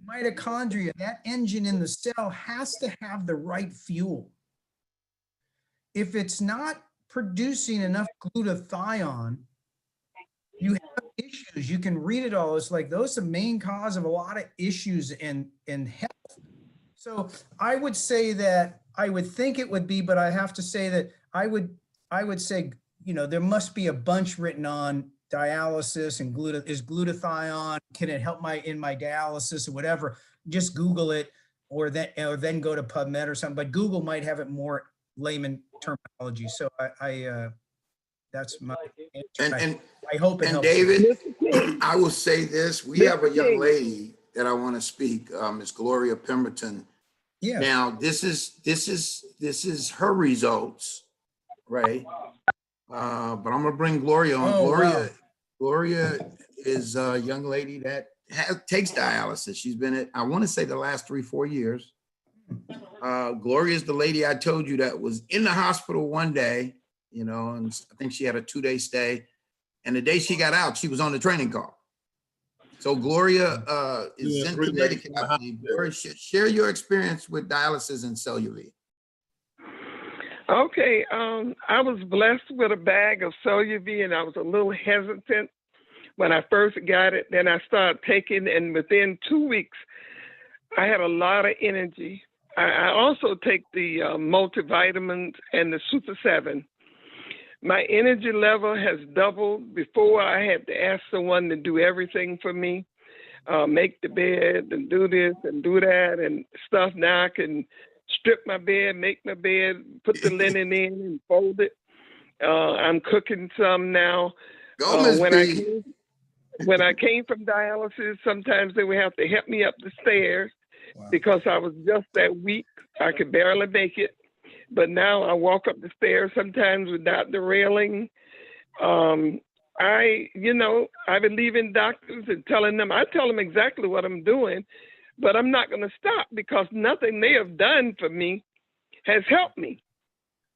mitochondria, that engine in the cell has to have the right fuel. If it's not producing enough glutathione, you have issues. You can read it all. It's like those are the main cause of a lot of issues in health. So I would say that, I would think it would be, but I have to say that I would say, there must be a bunch written on dialysis and glutathione. Can it help in my dialysis or whatever? Just Google it, or then go to PubMed or something. But Google might have it more layman terminology. So that's my answer. And I hope it and helps. David, I will say this: we have a young lady that I want to speak, Ms. Gloria Pemberton. Yeah. Now this is her results, right? But I'm gonna bring Gloria on. Gloria is a young lady that takes dialysis. She's been at, I want to say, the last 3-4 years. Gloria is the lady I told you that was in the hospital one day, and I think she had a 2-day stay. And the day she got out, she was on the training call. So Gloria is in Connecticut. Gloria, share your experience with dialysis and CELUV. Okay, I was blessed with a bag of CELUV, and I was a little hesitant when I first got it. Then I started taking, and within 2 weeks, I had a lot of energy. I also take the multivitamins and the Super 7. My energy level has doubled. Before, I had to ask someone to do everything for me, make the bed and do this and do that and stuff. Now I can strip my bed, make my bed, put the linen in and fold it. I'm cooking some now. When I came from dialysis, sometimes they would have to help me up the stairs. Wow. Because I was just that weak. I could barely make it. But now I walk up the stairs sometimes without the railing. I've been leaving doctors and I tell them exactly what I'm doing, but I'm not going to stop because nothing they have done for me has helped me.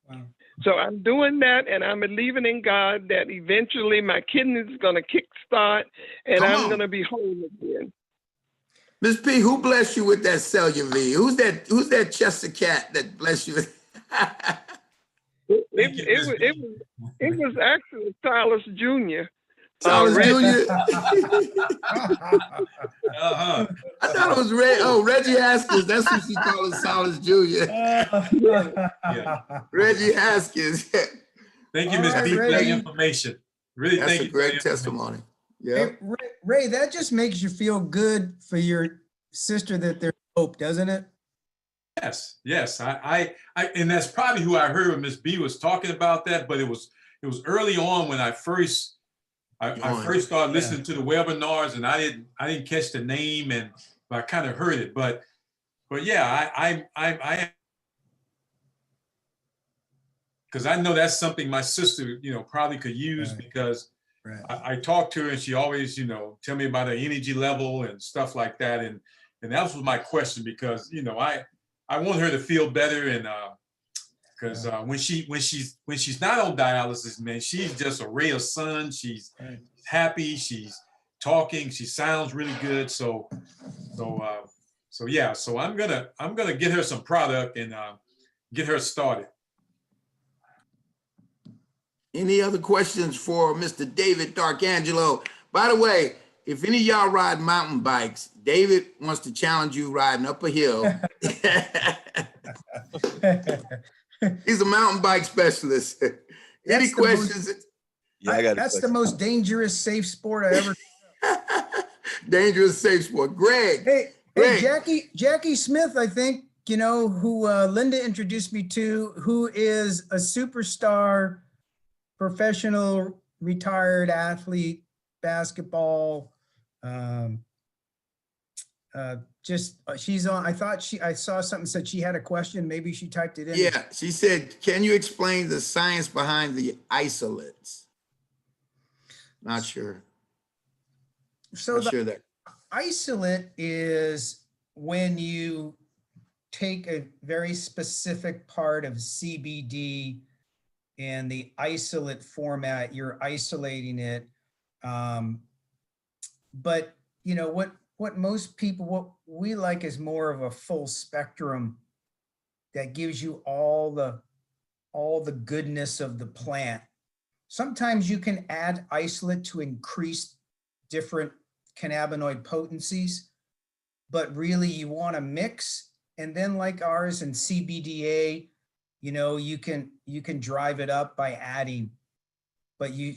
Wow. So I'm doing that, and I'm believing in God that eventually my kidneys is going to kickstart, and Come I'm on. going to be whole again. Miss P, who blessed you with that cellular V? Who's that Chester cat that blessed you with? Thank you, Miss B. It was actually Silas Jr. Silas Reggie. Jr. Uh-huh. I thought it was Reggie Haskins. That's who she called Silas Jr. Reggie Haskins. Thank you, All Miss right, B, for that Reggie. information. Really, That's thank a you for that great information. testimony. Yeah. Hey, Ray, that just makes you feel good for your sister that there's hope, doesn't it? Yes, yes. And that's probably who I heard when Miss B was talking about that, but it was early on when I first started listening to the webinars, and I didn't catch the name, and I kind of heard it, but yeah, I because I know that's something my sister, probably could use, because I talked to her and she always, tell me about her energy level and stuff like that, and that was my question, because I want her to feel better, and because when she's not on dialysis, man, she's just a ray of sun. She's happy. She's talking. She sounds really good. So yeah. So I'm gonna get her some product and get her started. Any other questions for Mr. David Darkangelo? By the way, if any of y'all ride mountain bikes, David wants to challenge you riding up a hill. He's a mountain bike specialist. Any questions? Yeah, I got That's a the question. most dangerous safe sport I ever. Dangerous safe sport. Greg. Hey, Greg. Jackie Smith, I think, who Linda introduced me to, who is a superstar, professional, retired athlete, basketball. She's on. I saw something said she had a question. Maybe she typed it in. Yeah, she said, can you explain the science behind the isolates? Not sure. So Not sure that. isolate is when you take a very specific part of CBD and the isolate format, you're isolating it. But what most people, what we like is more of a full spectrum that gives you all the goodness of the plant. Sometimes you can add isolate to increase different cannabinoid potencies, but really you want to mix. And then like ours and CBDA, you can drive it up by adding, but you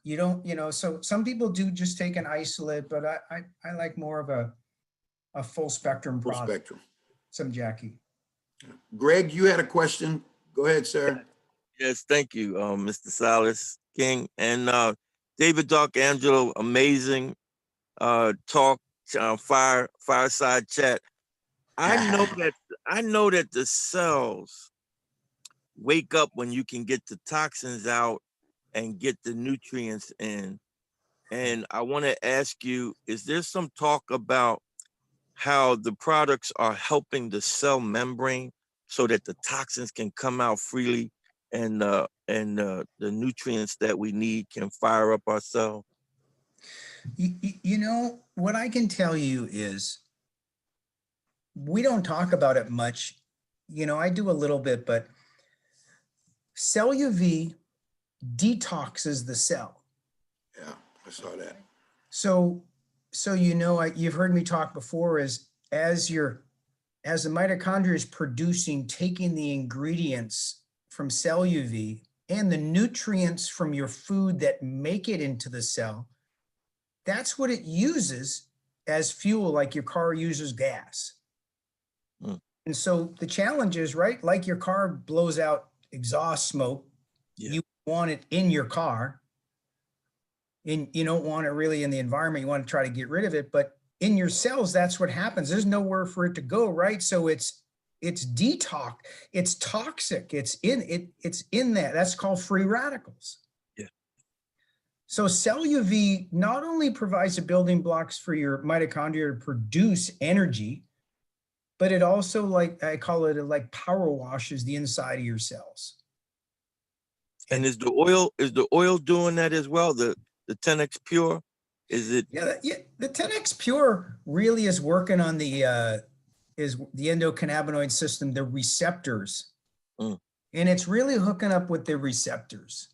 don't, so some people do just take an isolate, but I like more of a full spectrum Full product. spectrum. Some Jackie. Greg, you had a question. Go ahead, sir. Yes, thank you, Mr. Silas King and David Darkangelo. Amazing talk, fireside chat. I know that the cells wake up when you can get the toxins out and get the nutrients in. And I want to ask you, is there some talk about how the products are helping the cell membrane so that the toxins can come out freely and the nutrients that we need can fire up our cell? What I can tell you is we don't talk about it much. I do a little bit, but CellUV detoxes the cell. Yeah, I saw that. So you've heard me talk before, as the mitochondria is taking the ingredients from CellUV and the nutrients from your food that make it into the cell, that's what it uses as fuel, like your car uses gas. And so the challenge is, right, like your car blows out exhaust smoke, you want it in your car, and you don't want it really in the environment. You want to try to get rid of it, but in your cells, that's what happens. There's nowhere for it to go, right? So it's detox, it's toxic, it's in that. That's called free radicals. Yeah. So CellUV not only provides the building blocks for your mitochondria to produce energy, but it also, like I call it, like power washes the inside of your cells. And is the oil doing that as well? The 10X Pure? Is it? Yeah, the 10X Pure really is working on the endocannabinoid system, the receptors. Mm. And it's really hooking up with the receptors.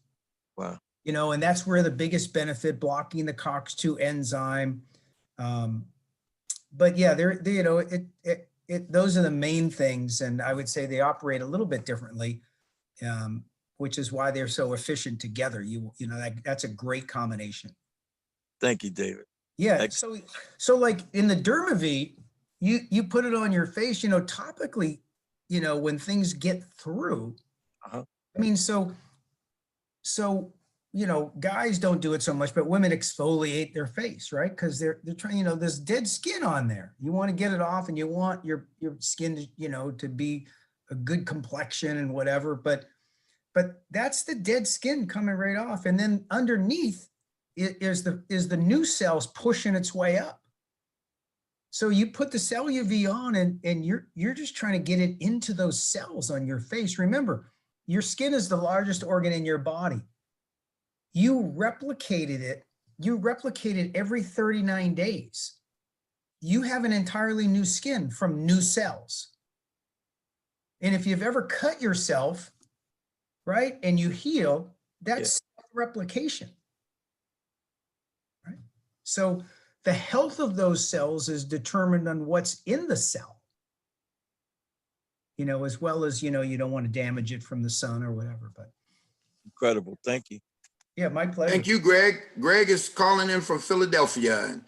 Wow. You know, and that's where the biggest benefit, blocking the COX-2 enzyme. But yeah, you know, those are the main things. And I would say they operate a little bit differently, which is why they're so efficient together. You know, that's a great combination. Thank you, David. Yeah. So like in the Dermavit, you put it on your face, you know, topically, you know, when things get through. Uh-huh. I mean, so, you know, guys don't do it so much, but women exfoliate their face, right? Because they're trying, you know, there's dead skin on there. You want to get it off, and you want your skin to, you know, to be a good complexion and whatever. But that's the dead skin coming right off, and then underneath is the new cells pushing its way up. So you put the cell UV on, and you're just trying to get it into those cells on your face. Remember, your skin is the largest organ in your body. You replicated every 39 days. You have an entirely new skin from new cells. And if you've ever cut yourself, right, and you heal, that's replication. Right? So the health of those cells is determined on what's in the cell. You know, as well as, you know, you don't want to damage it from the sun or whatever, but. Incredible. Thank you. Yeah, my pleasure. Thank you, Greg. Greg is calling in from Philadelphia, and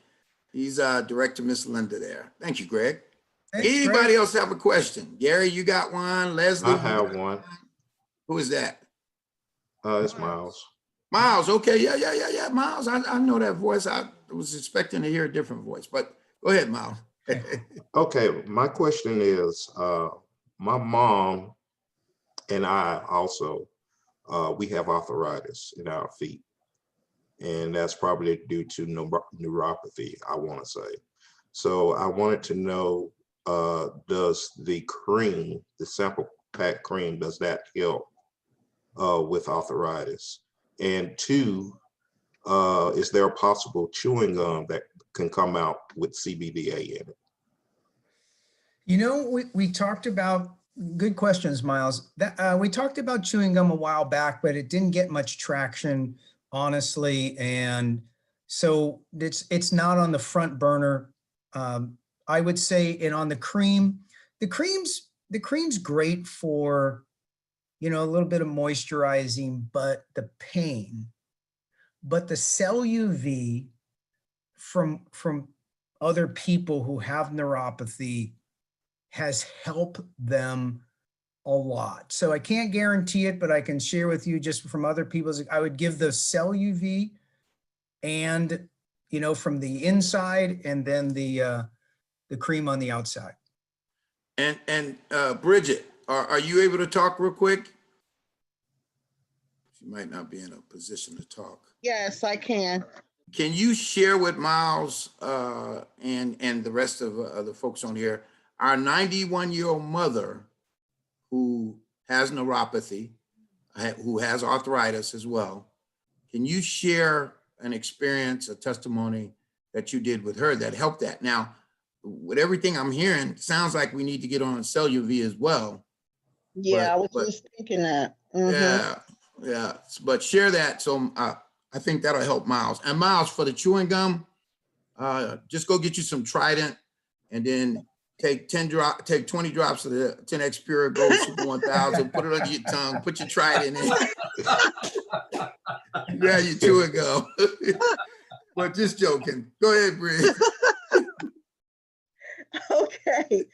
he's Director Miss Linda there. Thank you, Greg. Thanks, Anybody Greg. else have a question? Gary, you got one? Leslie? I have one. Who is that? It's Miles. Miles. Okay. Yeah. Miles. I know that voice. I was expecting to hear a different voice, but go ahead, Miles. Okay, my question is, my mom and I also, we have arthritis in our feet, and that's probably due to neuropathy, I want to say. So I wanted to know, does the cream, the sample pack cream, does that help with arthritis? And two, is there a possible chewing gum that can come out with CBDA in it? You know, we talked about, good questions, Miles. We talked about chewing gum a while back, but it didn't get much traction, honestly. And so it's not on the front burner. I would say, and on the cream's great for, you know, a little bit of moisturizing, but the pain, but the cell UV from other people who have neuropathy has helped them a lot. So I can't guarantee it, but I can share with you just from other people's, I would give the cell UV and, you know, from the inside, and then the cream on the outside. And Bridget, are you able to talk real quick? She might not be in a position to talk. Yes, I can. Can you share with Miles and the rest of the folks on here, our 91-year-old mother who has neuropathy, who has arthritis as well? Can you share an experience, a testimony that you did with her that helped that? Now, with everything I'm hearing, sounds like we need to get on cell UV as well. Yeah, I was just thinking that. Yeah. But share that. So I think that'll help Miles. And Miles, for the chewing gum, just go get you some Trident, and then take 20 drops of the 10X Pure Gold Super 1000, put it under your tongue, put your Trident in. Yeah, you chewing gum. But just joking. Go ahead, Bree. Okay.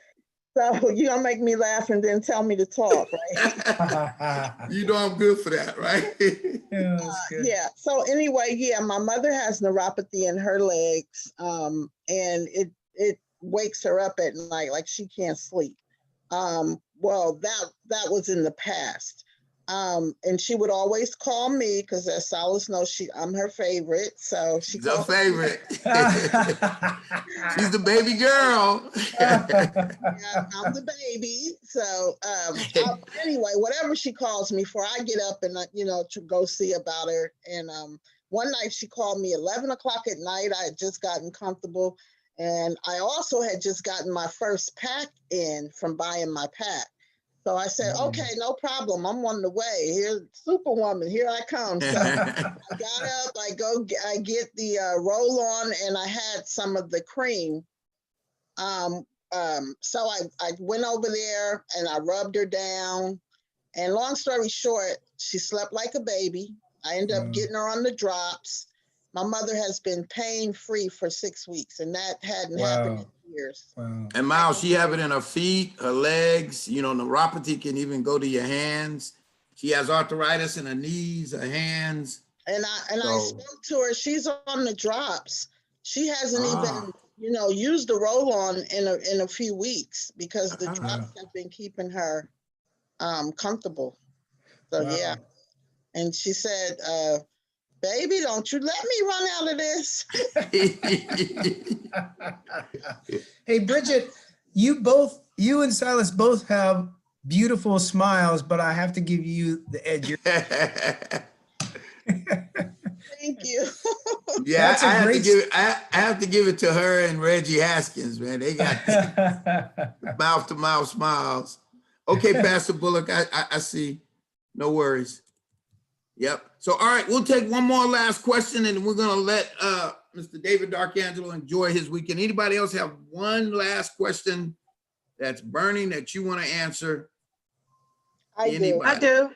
So you're gonna make me laugh and then tell me to talk, right? You know I'm good for that, right? Yeah, that's good. Yeah. So anyway, yeah, my mother has neuropathy in her legs, and it wakes her up at night like she can't sleep. Well, that was in the past. And she would always call me because as Silas knows, I'm her favorite. So she The called me. favorite. She's the baby girl. Yeah, I'm the baby. So anyway, whatever she calls me for, I get up and to go see about her. And one night she called me 11 o'clock at night. I had just gotten comfortable, and I also had just gotten my first pack in from buying my pack. So I said, okay, no problem. I'm on the way. Here, Superwoman, here I come. So I got up, I get the roll on, and I had some of the cream. So I went over there and I rubbed her down. And long story short, she slept like a baby. I ended up getting her on the drops. My mother has been pain-free for 6 weeks, and that hadn't happened in years. Wow. And Miles, she have it in her feet, her legs, neuropathy can even go to your hands. She has arthritis in her knees, her hands. And I spoke to her, she's on the drops. She hasn't even, used the roll on in a few weeks because the drops have been keeping her comfortable. So yeah. And she said, baby, don't you let me run out of this. Hey, Bridget, you and Silas both have beautiful smiles, but I have to give you the edge. Thank you. Yeah, I have to give it to her and Reggie Haskins, man. They got mouth to mouth smiles. Okay, Pastor Bullock, I see. No worries. Yep. So, all right, we'll take one more last question, and we're going to let Mr. David Darkangelo enjoy his weekend. Anybody else have one last question that's burning that you want to answer? I do.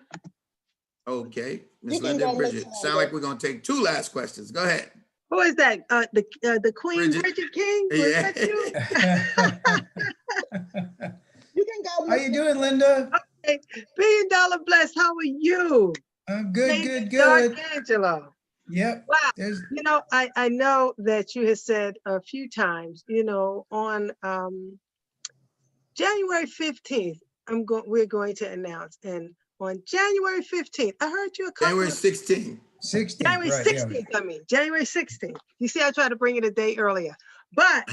Okay. Ms. Linda and Bridget. Sound like we're going to take two last questions. Go ahead. Who is that? The Queen Bridget King? Was that you? You can go. How you doing, Linda? Okay. $1 billion blessed. How are you? I'm good. Darkangelo. Yep. Wow. I know that you have said a few times, on January 15th, we're going to announce. And on January 15th, I heard you a couple January 16th. January 16th, I mean, January 16th. You see, I tried to bring it a day earlier. But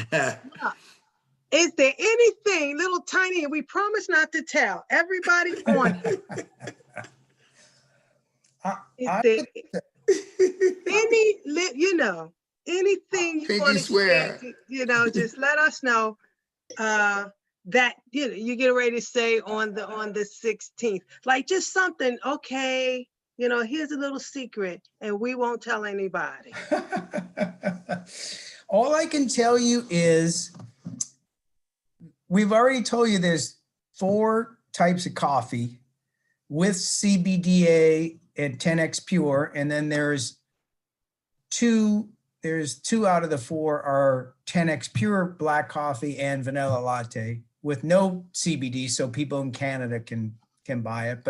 is there anything little tiny, and we promise not to tell everybody on it? Is there anything you want to share? Just let us know that you get ready to say on the 16th, like just something. Okay, here's a little secret, and we won't tell anybody. All I can tell you is we've already told you there's 4 types of coffee with CBDA and 10X Pure, and then there's two out of the 4 are 10X Pure black coffee and vanilla latte with no CBD, so people in Canada can buy it.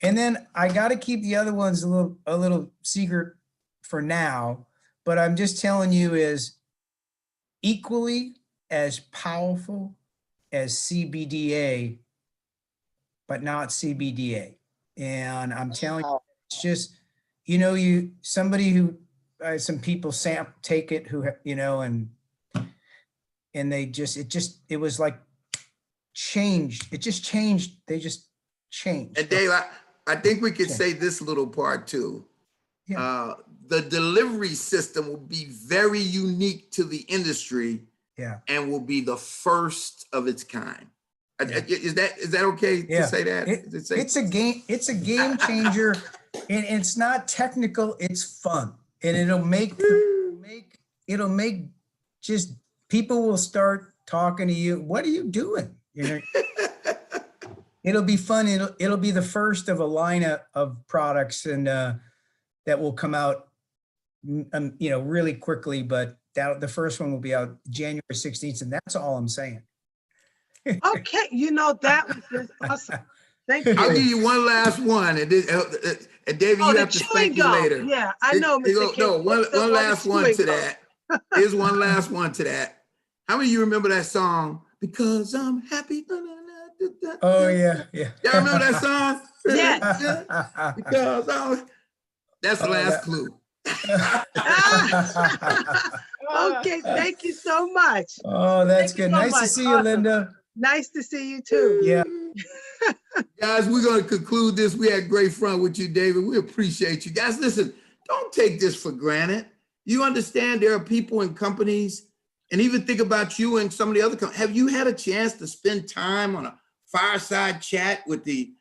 And then I got to keep the other ones a little secret for now, but I'm just telling you is equally as powerful as CBDA, but not CBDA. And I'm telling you, it's just, some people take it who, and it was like changed. It just changed. They just changed. And Dave, I think we could say this little part too. Yeah. The delivery system will be very unique to the industry. Yeah. And will be the first of its kind. Yeah. Is that okay to say that? It's a game changer, and it's not technical, it's fun. And it'll make just people will start talking to you. What are you doing? It'll be fun. It'll be the first of a line of products, and that will come out really quickly, but the first one will be out January 16th, and that's all I'm saying. Okay, that was just awesome. Thank you. I'll give you one last one, and David, you have to spank me later. Yeah, I know, Mr. King. No, one last one to that. Here's one last one to that. How many of you remember that song? Because I'm happy. Oh yeah. Y'all remember that song? Yes. Because that's the Oh, last that- clue. Okay, thank you so much. Oh, that's Thank you good. so Nice to much. see you, Awesome. Linda. Nice to see you too. Yeah. Guys, we're going to conclude this. We had great fun with you, David. We appreciate you. Guys, listen, don't take this for granted. You understand there are people and companies, and even think about you and some of the other companies. Have you had a chance to spend time on a fireside chat with the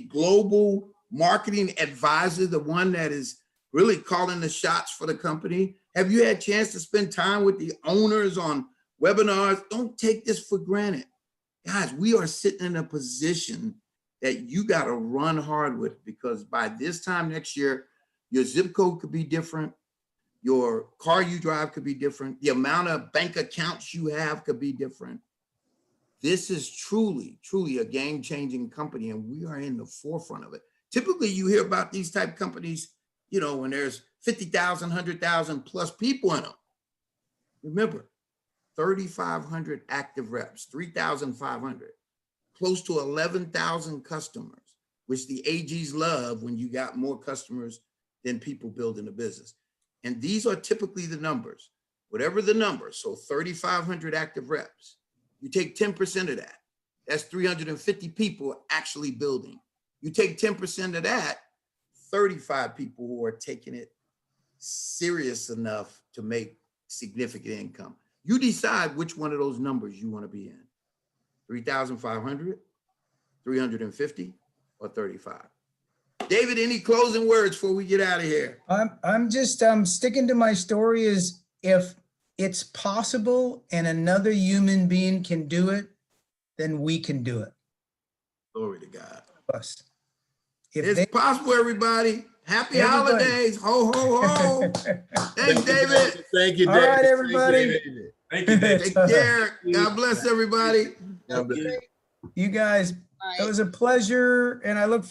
global marketing advisor, the one that is really calling the shots for the company? Have you had a chance to spend time with the owners on webinars? Don't take this for granted. Guys, we are sitting in a position that you got to run hard with, because by this time next year, your zip code could be different. Your car you drive could be different. The amount of bank accounts you have could be different. This is truly, truly a game-changing company, and we are in the forefront of it. Typically, you hear about these type companies, you know, when there's 50,000, 100,000 plus people in them. Remember, 3,500 active reps, 3,500, close to 11,000 customers, which the AGs love when you got more customers than people building a business. And these are typically the numbers, whatever the number. So 3,500 active reps, you take 10% of that. That's 350 people actually building. You take 10% of that, 35 people who are taking it serious enough to make significant income. You decide which one of those numbers you want to be in. 3,500, 350, or 35. David, any closing words before we get out of here? I'm just sticking to my story is, if it's possible and another human being can do it, then we can do it. Glory to God. Us. If It's they- possible, everybody. Happy Everybody. holidays. Ho, ho, ho. Thanks, David. Thank you, All David. right, Thank you, everybody. David. Thank you, Dave. Take care. God bless everybody. God bless. You guys, it was a pleasure, and I look